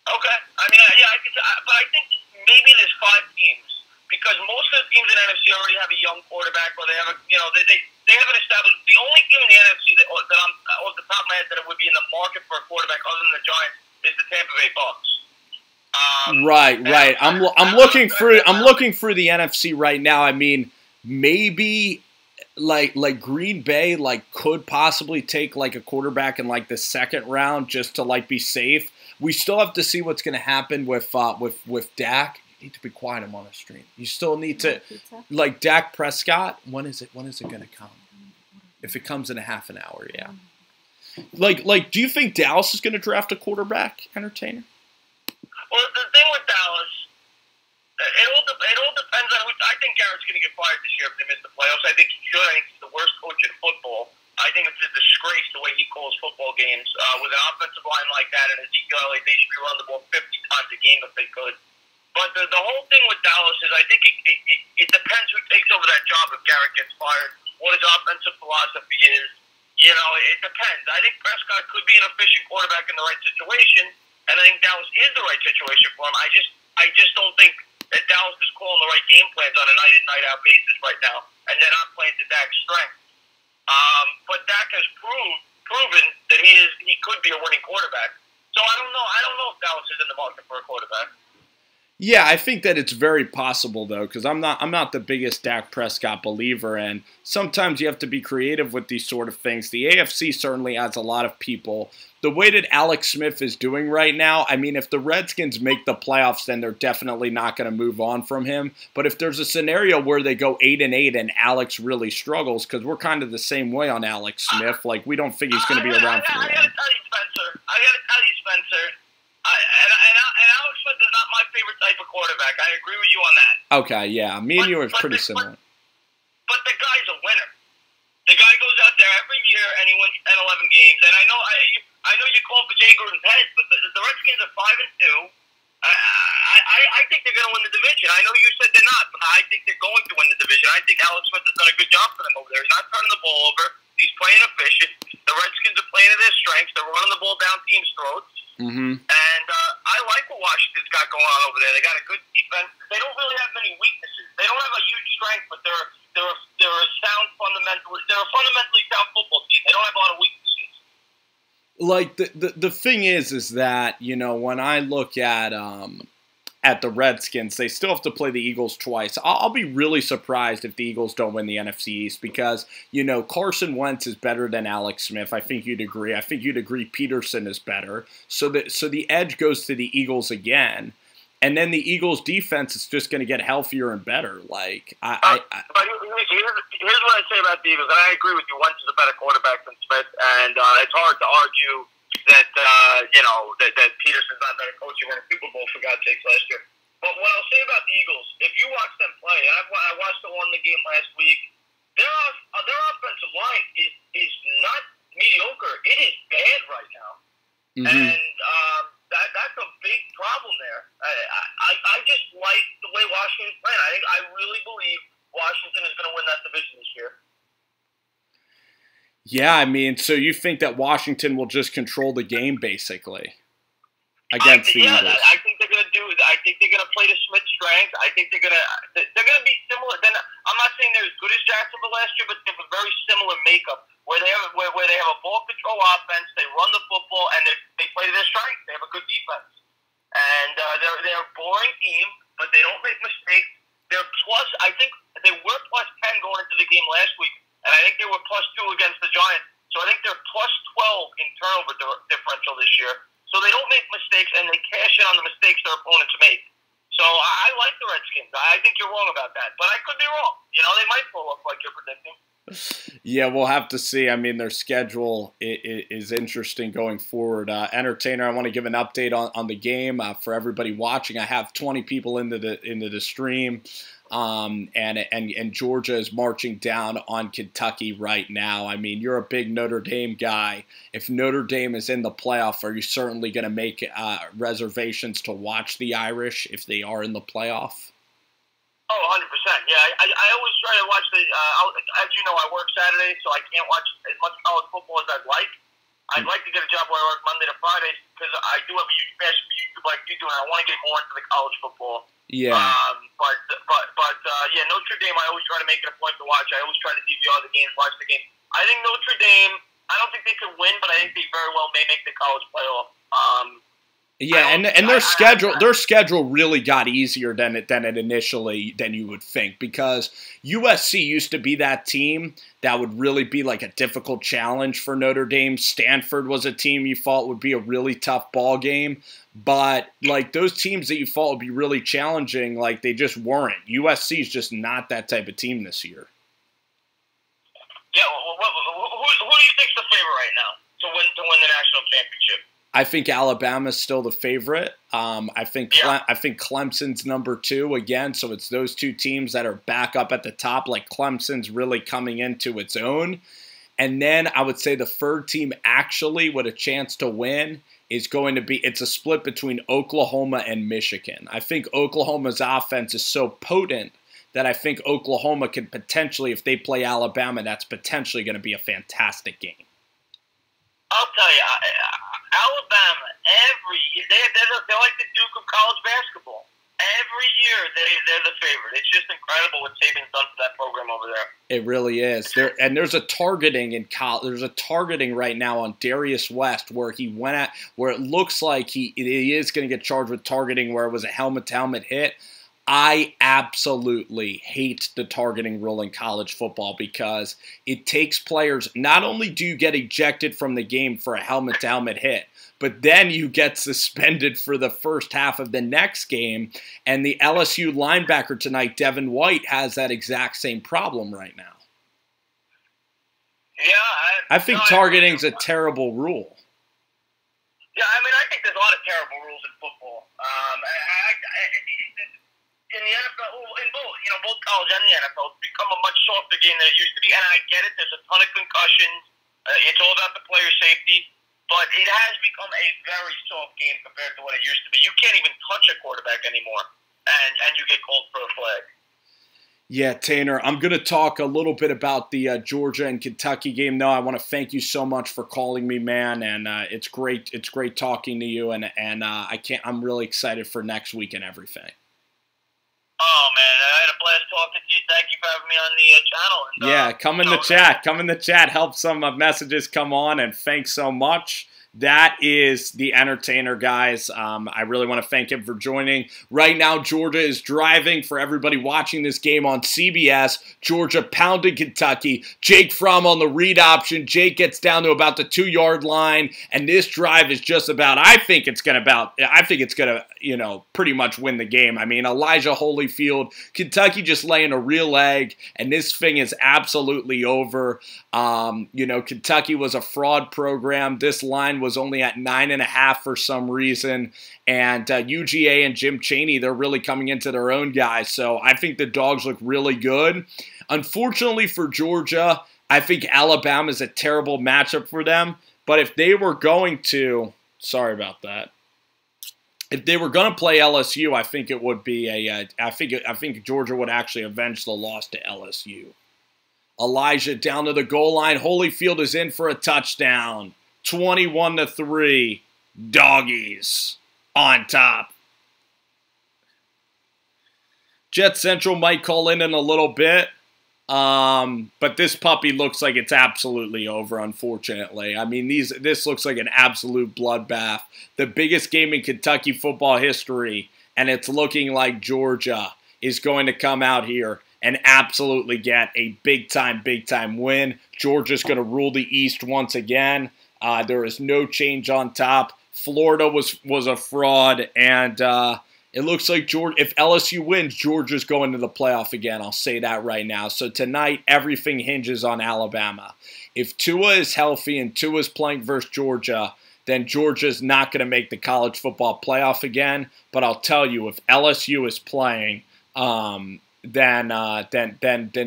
Okay. I mean, but I think maybe there's 5 teams because most of the teams in the NFC already have a young quarterback, or they have they haven't established. The only team in the NFC that I'm off the top of my head that would be in the market for a quarterback other than the Giants is the Tampa Bay Bucks. Right. I'm looking through the NFC right now. I mean, maybe. Like Green Bay could possibly take a quarterback in the second round just to be safe. We still have to see what's going to happen with Dak. You need to be quiet. I'm on a stream. You still need to Dak Prescott. When is it going to come? If it comes in a half an hour, yeah. Do you think Dallas is going to draft a quarterback, Entertainer? Well, the thing with Dallas. It all depends on who. I think Garrett's going to get fired this year if they miss the playoffs. I think he should. I think he's the worst coach in football. I think it's a disgrace the way he calls football games. With an offensive line like that and Ezekiel, they should be running the ball 50 times a game if they could. But the whole thing with Dallas is I think it depends who takes over that job if Garrett gets fired, what his offensive philosophy is. You know, it depends. I think Prescott could be an efficient quarterback in the right situation, and I think Dallas is the right situation for him. I just don't think that Dallas is calling the right game plans on a night-in, night-out basis right now, and they're not playing to Dak's strength. But Dak has proven that he could be a winning quarterback. So I don't know. I don't know if Dallas is in the market for a quarterback. Yeah, I think that it's very possible though, because I'm not the biggest Dak Prescott believer, and sometimes you have to be creative with these sort of things. The AFC certainly has a lot of people. The way that Alex Smith is doing right now, I mean, if the Redskins make the playoffs, then they're definitely not going to move on from him. But if there's a scenario where they go 8-8 and Alex really struggles, because we're kind of the same way on Alex Smith, like we don't think he's going to be around for long. I got to tell you, Spencer. And Alex Smith is not my favorite type of quarterback. I agree with you on that. Okay, yeah. Me and you are pretty similar. But the guy's a winner. The guy goes out there every year and he wins 10, 11 games. And I know you call him for Jay Gruden's head, but the Redskins are 5-2. I think they're going to win the division. I know you said they're not, but I think they're going to win the division. I think Alex Smith has done a good job for them over there. He's not turning the ball over. He's playing efficient. The Redskins are playing to their strengths. They're running the ball down teams' throats. Mm-hmm. And I like what Washington's got going on over there. They got a good defense. They don't really have many weaknesses. They don't have a huge strength, but they're a sound fundamentally. They're a fundamentally sound football team. They don't have a lot of weaknesses. Like the thing is that, you know, when I look at the Redskins, they still have to play the Eagles twice. I'll be really surprised if the Eagles don't win the NFC East because, you know, Carson Wentz is better than Alex Smith. I think you'd agree. I think you'd agree Peterson is better. So the edge goes to the Eagles again. And then the Eagles' defense is just going to get healthier and better. Like, but here's what I say about the Eagles, and I agree with you. Wentz is a better quarterback than Smith, and it's hard to argue that that Peterson's not a better coach. He won a Super Bowl for God's sakes last year. But what I'll say about the Eagles, if you watch them play, and I watched them on the game last week, their offensive line is not mediocre. It is bad right now, and that's a big problem there. I just like the way Washington's playing. I really believe Washington is going to win that division this year. Yeah, I mean, so you think that Washington will just control the game basically against the Eagles? I think they're going to do. I think they're going to play to Smith's strength. I think they're going to be similar. I'm not saying they're as good as Jacksonville last year, but they have a very similar makeup where they have a ball control offense. They run the football and they play to their strength. They have a good defense, and they're a boring team, but they don't make mistakes. They're plus. I think they were plus 10 going into the game last week. And I think they were plus 2 against the Giants. So I think they're plus 12 in turnover differential this year. So they don't make mistakes, and they cash in on the mistakes their opponents make. So I like the Redskins. I think you're wrong about that. But I could be wrong. You know, they might pull up like you're predicting. Yeah, we'll have to see. I mean, their schedule is interesting going forward. Entertainer, I want to give an update on the game for everybody watching. I have 20 people into the stream. And Georgia is marching down on Kentucky right now. I mean, you're a big Notre Dame guy. If Notre Dame is in the playoff, are you certainly going to make reservations to watch the Irish if they are in the playoff? Oh, 100%. Yeah, I always try to watch as you know, I work Saturdays, so I can't watch as much college football as I'd like. I'd like to get a job where I work Monday to Friday because I do have a huge passion for YouTube like you do, and I want to get more into the college football. Yeah. But Notre Dame, I always try to make it a point to watch. I always try to DVR the game, watch the game. I think Notre Dame, I don't think they could win, but I think they very well may make the college playoff. Yeah, and their schedule really got easier than you would think, because USC used to be that team that would really be like a difficult challenge for Notre Dame. Stanford was a team you thought would be a really tough ball game, but like those teams that you thought would be really challenging, like they just weren't. USC is just not that type of team this year. Yeah, who do you think's the favorite right now to win the national championship? I think Alabama's still the favorite. I think Clemson's number 2 again. So it's those two teams that are back up at the top. Like Clemson's really coming into its own. And then I would say the third team actually with a chance to win is going to be, it's a split between Oklahoma and Michigan. I think Oklahoma's offense is so potent that I think Oklahoma could potentially, if they play Alabama, that's potentially going to be a fantastic game. I'll tell you, Alabama every year they're like the Duke of college basketball. Every year they're the favorite. It's just incredible what Saban's done for that program over there. It really is. There's a targeting in college. There's a targeting right now on Darius West where it looks like he is going to get charged with targeting where it was a helmet-to-helmet hit. I absolutely hate the targeting rule in college football because it takes players. Not only do you get ejected from the game for a helmet-to-helmet hit, but then you get suspended for the first half of the next game. And the LSU linebacker tonight, Devin White, has that exact same problem right now. Yeah, I think targeting's a terrible rule. Yeah, I mean, I think there's a lot of terrible rules in football. In the NFL, both college and the NFL, it's become a much softer game than it used to be. And I get it. There's a ton of concussions. It's all about the player safety. But it has become a very soft game compared to what it used to be. You can't even touch a quarterback anymore, and you get called for a flag. Yeah, Tanner, I'm going to talk a little bit about the Georgia and Kentucky game. No, I want to thank you so much for calling me, man, and it's great. It's great talking to you, and I'm really excited for next week and everything. Oh, man, I had a blast talking to you. Thank you for having me on the channel. And, yeah, come in the chat. Come in the chat. Help some messages come on, and thanks so much. That is the entertainer, guys. I really want to thank him for joining. Right now, Georgia is driving. For everybody watching this game on CBS, Georgia pounded Kentucky. Jake Fromm on the read option. Jake gets down to about the 2-yard line, and this drive is just about. I think it's gonna, pretty much win the game. I mean, Elijah Holyfield, Kentucky just laying a real egg, and this thing is absolutely over. Kentucky was a fraud program. This line was only at 9.5 for some reason. And UGA and Jim Chaney, they're really coming into their own, guys. So I think the Dogs look really good. Unfortunately for Georgia, I think Alabama is a terrible matchup for them. But if they were going to, sorry about that. If they were going to play LSU, I think it would be I think Georgia would actually avenge the loss to LSU. Elijah down to the goal line. Holyfield is in for a touchdown. 21-3. Doggies on top. Jet Central might call in a little bit. But this puppy looks like it's absolutely over, unfortunately. I mean, this looks like an absolute bloodbath. The biggest game in Kentucky football history, and it's looking like Georgia is going to come out here and absolutely get a big-time win. Georgia's going to rule the East once again. There is no change on top. Florida was a fraud, and it looks like if LSU wins, Georgia's going to the playoff again. I'll say that right now. So tonight, everything hinges on Alabama. If Tua is healthy and Tua is playing versus Georgia, then Georgia's not going to make the college football playoff again. But I'll tell you, if LSU is playing, then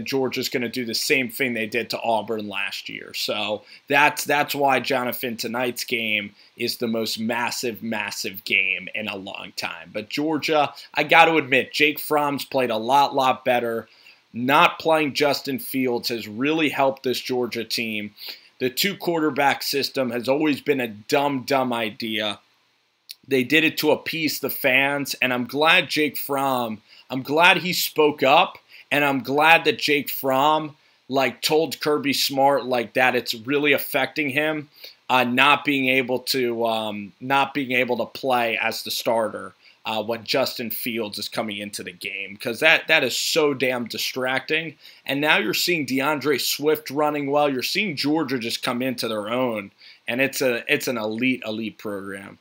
Georgia's going to do the same thing they did to Auburn last year. So that's why, Jonathan, tonight's game is the most massive game in a long time. But Georgia, I got to admit, Jake Fromm's played a lot better. Not playing Justin Fields has really helped this Georgia team. The 2-quarterback system has always been a dumb idea. They did it to appease the fans, and I'm glad I'm glad he spoke up, and I'm glad that Jake Fromm told Kirby Smart that it's really affecting him not being able to play as the starter when Justin Fields is coming into the game, because that is so damn distracting. And now you're seeing DeAndre Swift running well. You're seeing Georgia just come into their own, and it's an elite program.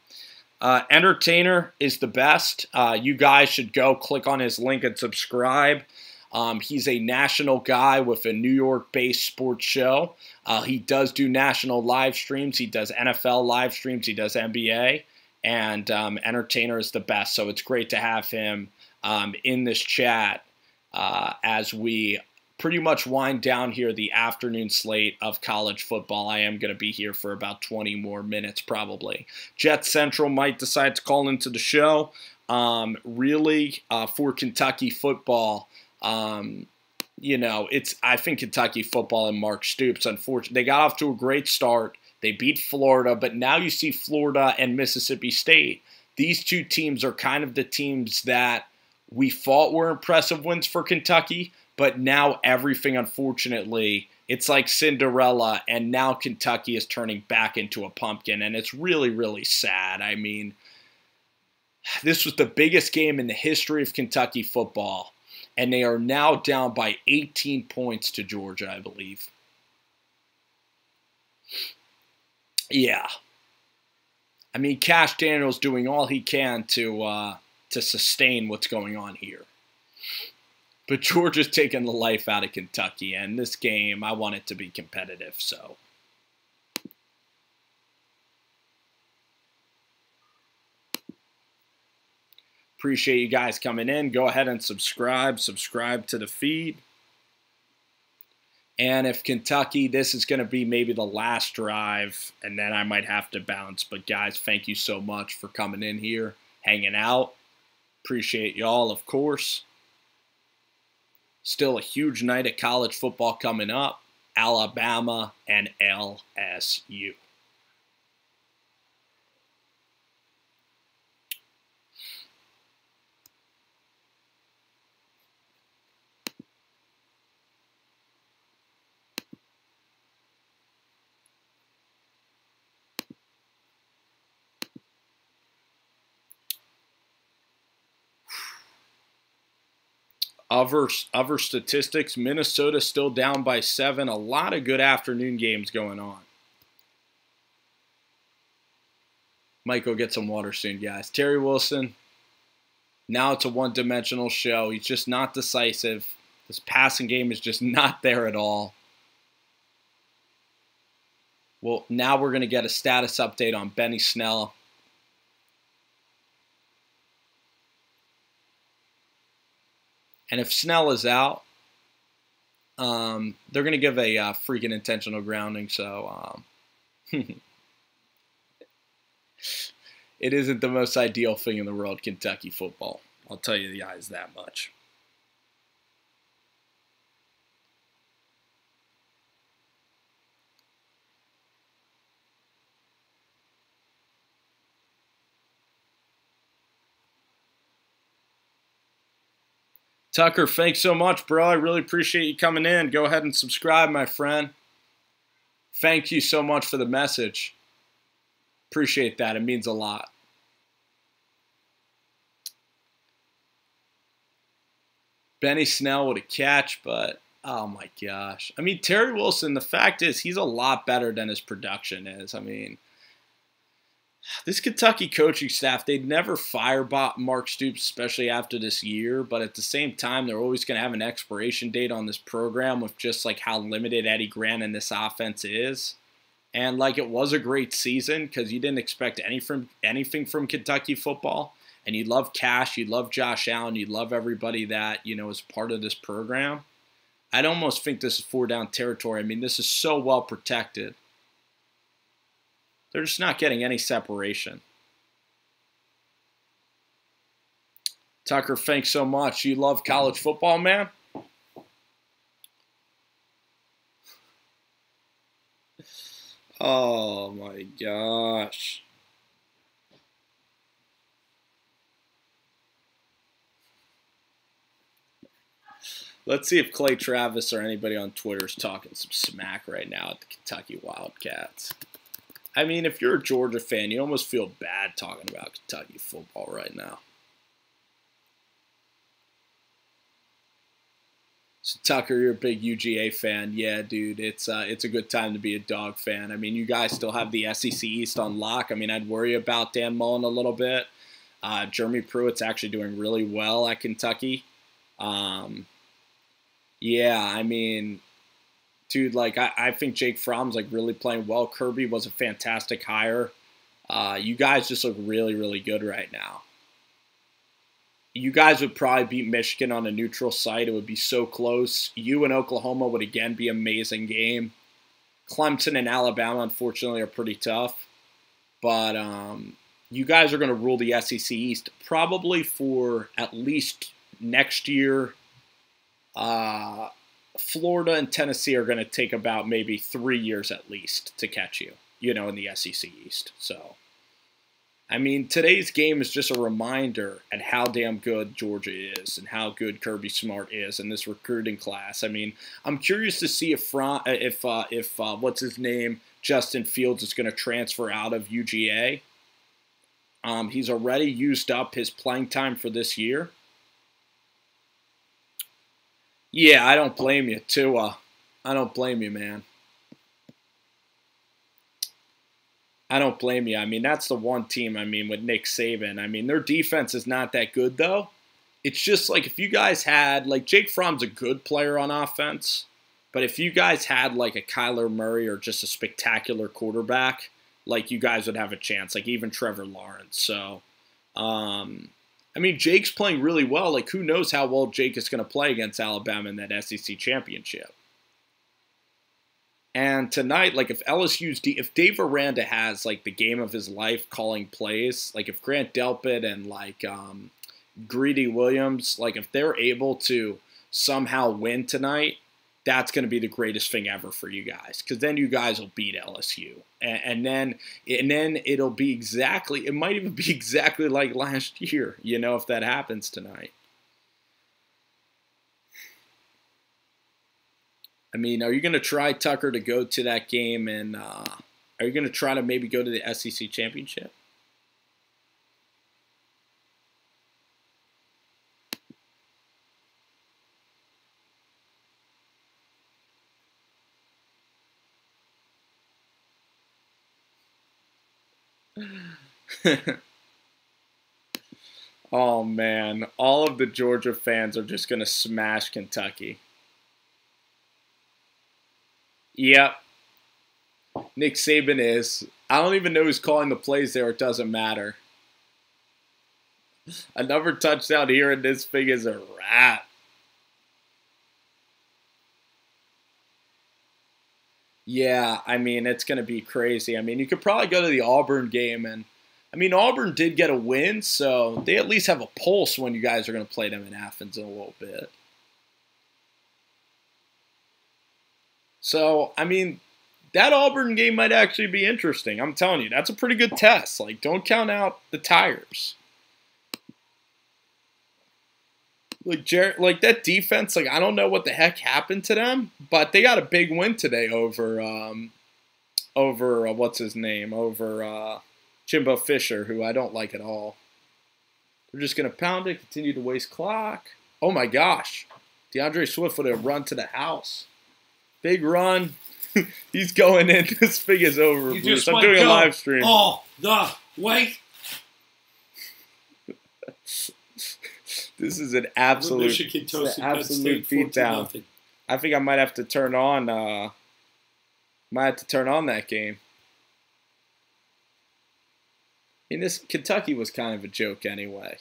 Entertainer is the best. You guys should go click on his link and subscribe. He's a national guy with a New York-based sports show. He does do national live streams. He does NFL live streams. He does NBA. And Entertainer is the best. So it's great to have him in this chat as we pretty much wind down here the afternoon slate of college football. I am going to be here for about 20 more minutes probably. Jet Central might decide to call into the show. Really, for Kentucky football, I think Kentucky football and Mark Stoops, unfortunately, they got off to a great start. They beat Florida, but now you see Florida and Mississippi State. These two teams are kind of the teams that we thought were impressive wins for Kentucky, but now everything, unfortunately, it's like Cinderella, and now Kentucky is turning back into a pumpkin, and it's really, really sad. I mean, this was the biggest game in the history of Kentucky football, and they are now down by 18 points to Georgia, I believe. Yeah. I mean, Cash Daniel's doing all he can to sustain what's going on here. But Georgia's taking the life out of Kentucky, and this game, I want it to be competitive, so. Appreciate you guys coming in. Go ahead and subscribe. Subscribe to the feed. And if Kentucky, this is going to be maybe the last drive, and then I might have to bounce. But, guys, thank you so much for coming in here, hanging out. Appreciate y'all, of course. Still a huge night of college football coming up. Alabama and LSU. Other statistics, Minnesota still down by 7. A lot of good afternoon games going on. Might go get some water soon, guys. Terry Wilson, now it's a one-dimensional show. He's just not decisive. This passing game is just not there at all. Well, now we're going to get a status update on Benny Snell. And if Snell is out, they're going to give a freaking intentional grounding. So it isn't the most ideal thing in the world, Kentucky football. I'll tell you guys that much. Tucker, thanks so much, bro. I really appreciate you coming in. Go ahead and subscribe, my friend. Thank you so much for the message. Appreciate that. It means a lot. Benny Snell with a catch, but oh my gosh. I mean, Terry Wilson, the fact is he's a lot better than his production is. I mean, this Kentucky coaching staff, they'd never fire Mark Stoops, especially after this year. But at the same time, they're always going to have an expiration date on this program with just like how limited Eddie Grant and this offense is. And like it was a great season because you didn't expect anything from Kentucky football. And you love Cash, you love Josh Allen, you love everybody that, you know, is part of this program. I'd almost think this is 4-down territory. I mean, this is so well protected. They're just not getting any separation. Tucker, thanks so much. You love college football, man? Oh, my gosh. Let's see if Clay Travis or anybody on Twitter is talking some smack right now at the Kentucky Wildcats. I mean, if you're a Georgia fan, you almost feel bad talking about Kentucky football right now. So, Tucker, you're a big UGA fan. Yeah, dude, it's a good time to be a Dog fan. I mean, you guys still have the SEC East on lock. I mean, I'd worry about Dan Mullen a little bit. Jeremy Pruitt's actually doing really well at Kentucky. Yeah, I mean, dude, like, I think Jake Fromm's, like, really playing well. Kirby was a fantastic hire. You guys just look really, really good right now. You guys would probably beat Michigan on a neutral site. It would be so close. You and Oklahoma would, again, be an amazing game. Clemson and Alabama, unfortunately, are pretty tough. But you guys are going to rule the SEC East probably for at least next year. Florida and Tennessee are going to take about maybe 3 years at least to catch you. you know, in the SEC East. So, I mean, today's game is just a reminder at how damn good Georgia is and how good Kirby Smart is in this recruiting class. I mean, I'm curious to see if what's his name, Justin Fields, is going to transfer out of UGA. He's already used up his playing time for this year. Yeah, I don't blame you, Tua. I don't blame you, man. I don't blame you. I mean, that's the one team, I mean, with Nick Saban. I mean, their defense is not that good, though. It's just like if you guys had, like, Jake Fromm's a good player on offense, but if you guys had, like, a Kyler Murray or just a spectacular quarterback, like, you guys would have a chance, like, even Trevor Lawrence. So, I mean, Jake's playing really well. Like, who knows how well Jake is going to play against Alabama in that SEC championship. And tonight, like, if Dave Aranda has, like, the game of his life calling plays, like, if Grant Delpit and, like, Greedy Williams, like, if they're able to somehow win tonight, that's going to be the greatest thing ever for you guys. Because then you guys will beat LSU. And then it'll be exactly, it might even be exactly like last year, you know, if that happens tonight. I mean, are you going to try, Tucker, to go to that game, and are you going to try to maybe go to the SEC championship? Oh, man. All of the Georgia fans are just going to smash Kentucky. Yep. Nick Saban is. I don't even know who's calling the plays there. It doesn't matter. Another touchdown here, and this thing is a wrap. Yeah, I mean, it's going to be crazy. I mean, you could probably go to the Auburn game, and I mean, Auburn did get a win, so they at least have a pulse when you guys are going to play them in Athens in a little bit. So, I mean, that Auburn game might actually be interesting. I'm telling you, that's a pretty good test. Like, don't count out the Tigers. Like, that defense, like, I don't know what the heck happened to them, but they got a big win today over what's his name? Over Jimbo Fisher, who I don't like at all. They're just going to pound it, continue to waste clock. Oh, my gosh. DeAndre Swift with a run to the house. Big run. He's going in. This thing is over. I'm doing a live stream. Oh, the way. This is an absolute beatdown. I think I might have to turn on. That game. I mean, this Kentucky was kind of a joke anyway.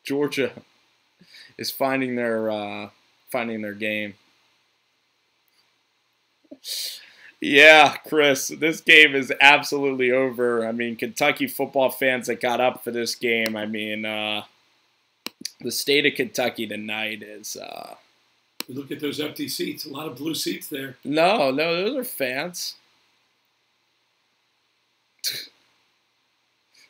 Georgia is finding their game. Yeah, Chris, this game is absolutely over. I mean, Kentucky football fans that got up for this game, I mean, the state of Kentucky tonight is... Look at those empty seats. A lot of blue seats there. No, those are fans.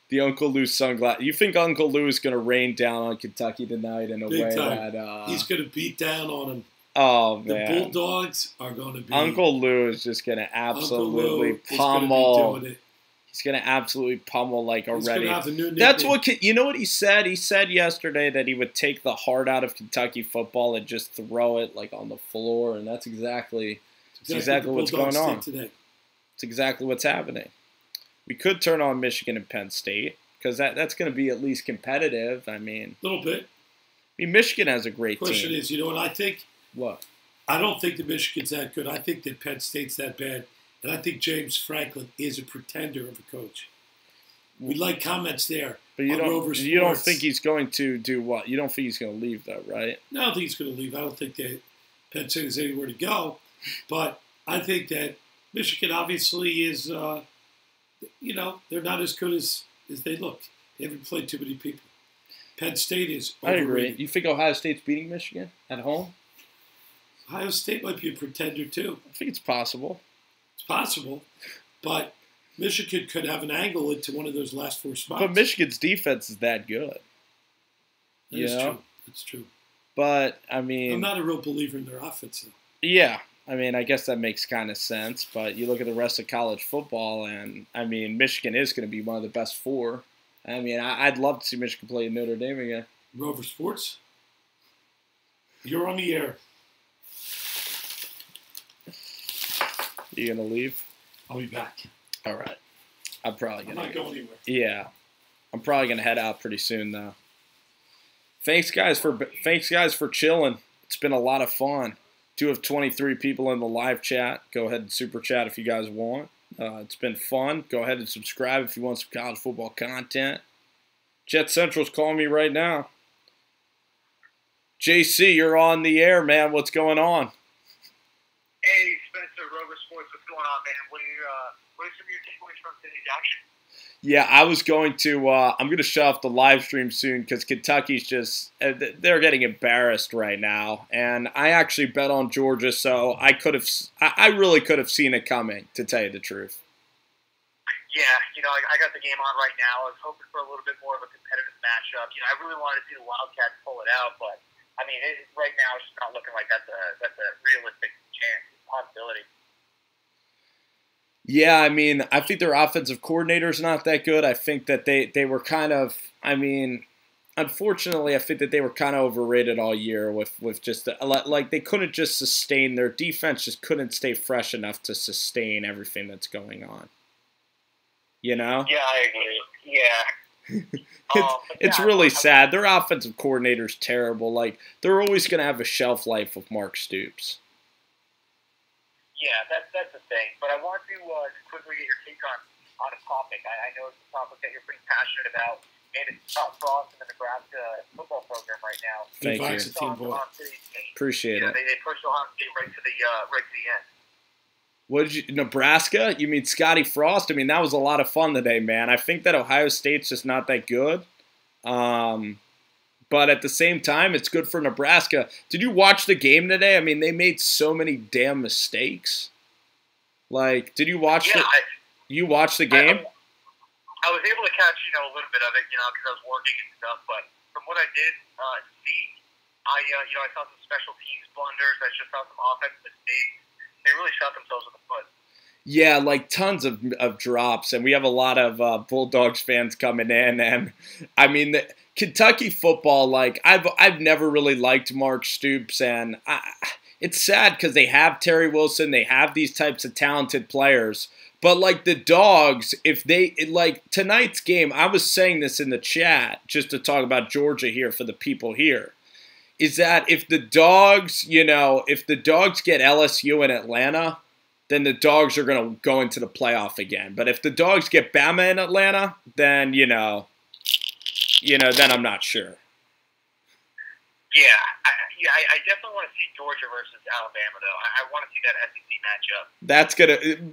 The Uncle Lou sunglasses. You think Uncle Lou is going to rain down on Kentucky tonight in a way that... He's going to beat down on them. Oh, man. The Bulldogs are going to be... Uncle Lou is just going to absolutely pummel. He's going to absolutely pummel like already. That's what... You know what he said? He said yesterday that he would take the heart out of Kentucky football and just throw it like on the floor, and that's exactly what's going on. Today. It's exactly what's happening. We could turn on Michigan and Penn State because that's going to be at least competitive. I mean... A little bit. I mean, Michigan has a great team. The question is, you know what I think? What? I don't think that Michigan's that good. I think that Penn State's that bad. And I think James Franklin is a pretender of a coach. We like comments there. But you don't think he's going to do what? You don't think he's going to leave, though, right? No, I don't think he's going to leave. I don't think that Penn State has anywhere to go. But I think that Michigan obviously is, they're not as good as they look. They haven't played too many people. Penn State is overrated. I agree. You think Ohio State's beating Michigan at home? Ohio State might be a pretender, too. I think it's possible. It's possible, but Michigan could have an angle into one of those last 4 spots. But Michigan's defense is that good. That's true. That's true. But, I mean... I'm not a real believer in their offense, though. Yeah. I mean, I guess that makes kind of sense. But you look at the rest of college football, and, I mean, Michigan is going to be one of the best 4. I mean, I'd love to see Michigan play Notre Dame again. Rover Sports? You're on the air. You going to leave? I'll be back. All right. I'm not going anywhere. Yeah. I'm probably going to head out pretty soon, though. Thanks, guys, for chilling. It's been a lot of fun. 2 of 23 people in the live chat. Go ahead and super chat if you guys want. It's been fun. Go ahead and subscribe if you want some college football content. Jet Central's calling me right now. JC, you're on the air, man. What's going on? Hey, Spencer, Rover Sports, what's going on, man? What are some of your takeaways from today's action? Yeah, I'm going to shut off the live stream soon because Kentucky's just, they're getting embarrassed right now. And I actually bet on Georgia, so I really could have seen it coming, to tell you the truth. Yeah, I got the game on right now. I was hoping for a little bit more of a competitive matchup. I really wanted to see the Wildcats pull it out, but, I mean, right now it's just not looking like that's a realistic chance, possibility. Yeah, I mean, I think their offensive coordinator's not that good. I think that they were kind of, I mean, unfortunately, I think that they were kind of overrated all year with just, like, they couldn't just sustain, their defense just couldn't stay fresh enough to sustain everything that's going on. You know? Yeah, I agree. Yeah. It's really sad. Their offensive coordinator's terrible. Like, they're always going to have a shelf life with Mark Stoops. Yeah, that's the thing. But I want to just quickly get your take on a topic. I know it's a topic that you're pretty passionate about, and it's Scott Frost in the Nebraska football program right now. Thank you. Appreciate it. They pushed Ohio State right to the end. What did you, Nebraska? You mean Scotty Frost? I mean, that was a lot of fun today, man. I think that Ohio State's just not that good. But at the same time, it's good for Nebraska. Did you watch the game today? I mean, they made so many damn mistakes. Like, did you watch you watched the game? I was able to catch, a little bit of it, because I was working and stuff. But from what I did see, I saw some special teams blunders. I just saw some offensive mistakes. They really shot themselves in the foot. Yeah, like tons of drops, and we have a lot of Bulldogs fans coming in, and I mean, Kentucky football, like I've never really liked Mark Stoops, and it's sad because they have Terry Wilson, they have these types of talented players, but like the Dogs, if they like tonight's game, I was saying this in the chat just to talk about Georgia here for the people here. Is that if the Dogs, if the Dogs get LSU in Atlanta, then the Dogs are going to go into the playoff again. But if the Dogs get Bama in Atlanta, then, then I'm not sure. Yeah, I definitely want to see Georgia versus Alabama, though. I want to see that SEC matchup.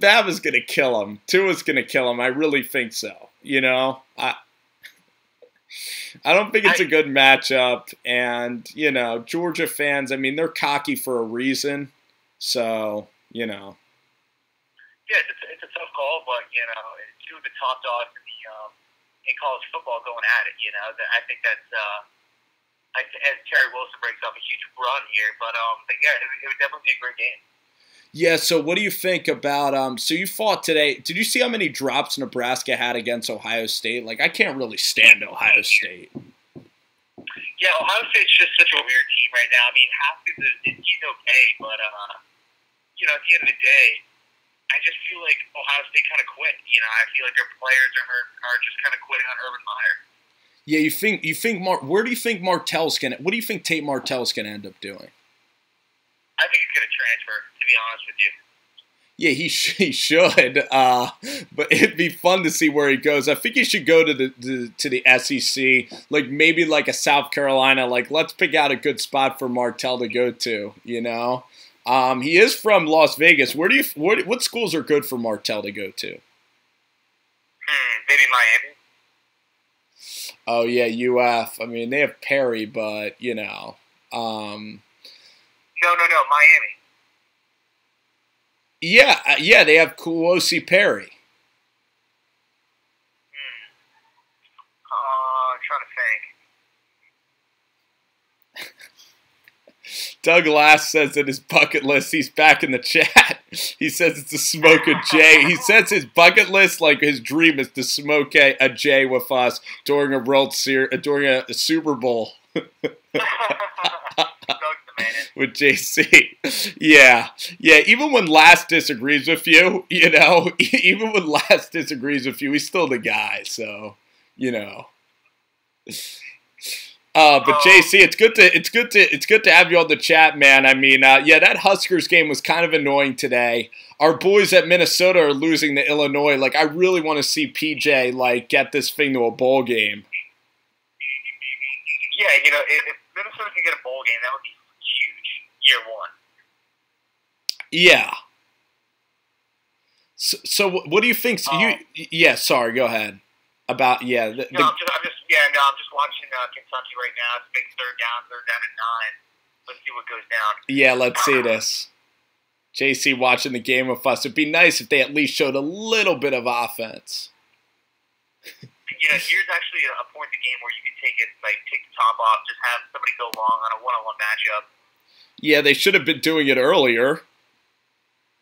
Bama's going to kill them. Tua's going to kill them. I really think so. I don't think it's a good matchup, and, Georgia fans, I mean, they're cocky for a reason, so, Yeah, it's a tough call, but, two of the top dogs in college football going at it, I think that's, as Terry Wilson breaks up a huge run here, but yeah, it would definitely be a great game. Yeah, so what do you think about so you fought today. Did you see how many drops Nebraska had against Ohio State? Like, I can't really stand Ohio State. Yeah, Ohio State's just such a weird team right now. I mean, Haskins he's okay, but at the end of the day, I just feel like Ohio State kind of quit. I feel like their players are just kind of quitting on Urban Meyer. Yeah, where do you think Martell's gonna? What do you think Tate Martell's gonna end up doing? I think he's going to transfer, to be honest with you. Yeah, he should. But it'd be fun to see where he goes. I think he should go to the SEC, like maybe like a South Carolina. Like, let's pick out a good spot for Martell to go to. He is from Las Vegas. What schools are good for Martell to go to? Maybe Miami. Oh yeah, UF. I mean, they have Perry, but No, Miami. Yeah, yeah, they have Kouossi Perry. I'm trying to think. Doug Lass says that his bucket list, he's back in the chat. He says it's to smoke a J. He says his bucket list, like his dream, is to smoke a J with us during a during a Super Bowl. With JC. Yeah. Yeah, even when Lass disagrees with you, you know, even when Lass disagrees with you, he's still the guy, so, you know. But JC, it's good to have you on the chat, man. I mean, yeah, that Huskers game was kind of annoying today. Our boys at Minnesota are losing to Illinois. Like, I really want to see PJ like get this thing to a bowl game. Yeah, you know, if Minnesota can get a bowl game, that would be huge. Year one. Yeah. So what do you think? Yeah, sorry, go ahead. About I'm just watching Kentucky right now. It's a big third down at 9. Let's see what goes down. Yeah, let's see this. JC watching the game with us. It'd be nice if they at least showed a little bit of offense. You know, here's actually a point in the game where you can take the top off, just have somebody go long on a one-on-one matchup. Yeah, they should have been doing it earlier.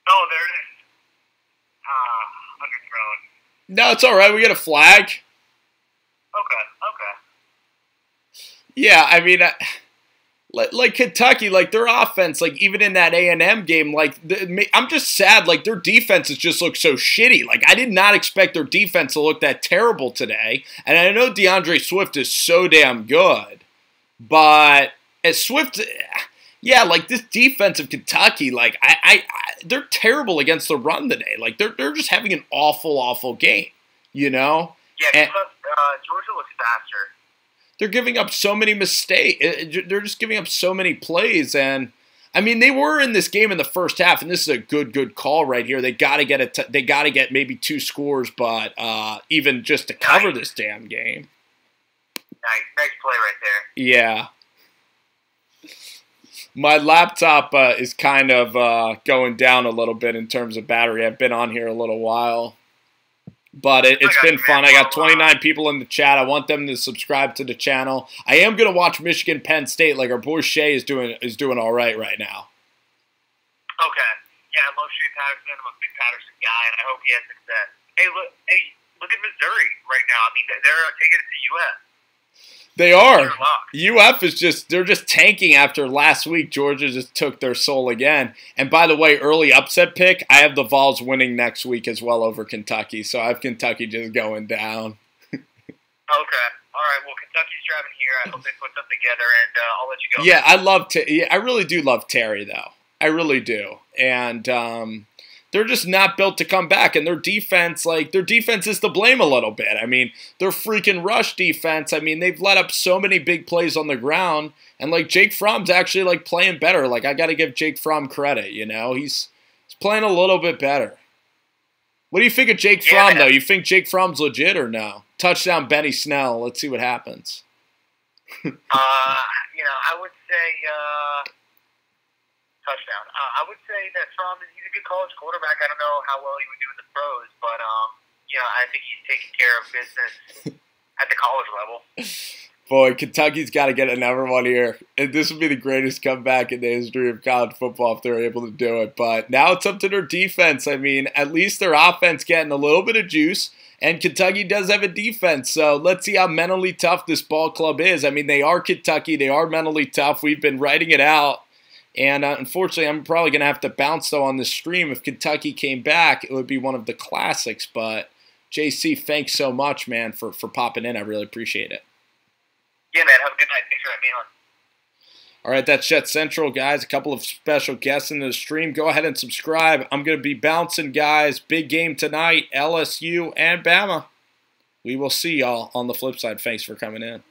Oh, there it is. Underthrown. No, it's all right. We get a flag. Okay. Yeah, I mean, like Kentucky, like their offense, like even in that A&M game, like I'm just sad. Like their defenses just look so shitty. Like I did not expect their defense to look that terrible today. And I know DeAndre Swift is so damn good, but as Swift, yeah, like this defense of Kentucky, like they're terrible against the run today. Like they're just having an awful game, you know? Yeah, because Georgia looks faster. They're giving up so many mistakes. They're just giving up so many plays, and I mean they were in this game in the first half, and this is a good call right here. They got to get they got to get maybe 2 scores, but even just to cover this damn game. Nice play right there. Yeah. My laptop is kind of going down a little bit in terms of battery. I've been on here a little while. But it's been fun. I got 29 people in the chat. I want them to subscribe to the channel. I am going to watch Michigan Penn State. Like our boy Shea is doing all right now. Okay. Yeah, I love Shea Patterson. I'm a big Patterson guy, and I hope he has success. Hey, look at Missouri right now. I mean, they're taking it to UF. They are. UF is they're just tanking after last week. Georgia just took their soul again. And by the way, early upset pick, I have the Vols winning next week as well over Kentucky. So I have Kentucky just going down. Okay. All right. Well, Kentucky's driving here. I hope they put something together, and I'll let you go. Yeah, I really do love Terry, though. I really do. And they're just not built to come back, and their defense is to blame a little bit. I mean, their freaking rush defense, I mean, they've let up so many big plays on the ground, and like Jake Fromm's actually like playing better. Like I got to give Jake Fromm credit, you know, he's playing a little bit better. What do you think of Jake Fromm though? You think Jake Fromm's legit or no? Touchdown Benny Snell. Let's see what happens. You know, I would say. Touchdown. I would say that he's a good college quarterback. I don't know how well he would do in the pros, but you know, I think he's taking care of business at the college level. Boy, Kentucky's got to get another one here. And this would be the greatest comeback in the history of college football if they're able to do it. But now it's up to their defense. I mean, at least their offense getting a little bit of juice. And Kentucky does have a defense. So let's see how mentally tough this ball club is. I mean, they are Kentucky. They are mentally tough. We've been writing it out. And unfortunately, I'm probably going to have to bounce, though, on the stream. If Kentucky came back, it would be one of the classics. But, JC, thanks so much, man, for popping in. I really appreciate it. Yeah, man. Have a good night. Thanks for having me on. All right, that's Jet Central, guys. A couple of special guests in the stream. Go ahead and subscribe. I'm going to be bouncing, guys. Big game tonight, LSU and Bama. We will see y'all on the flip side. Thanks for coming in.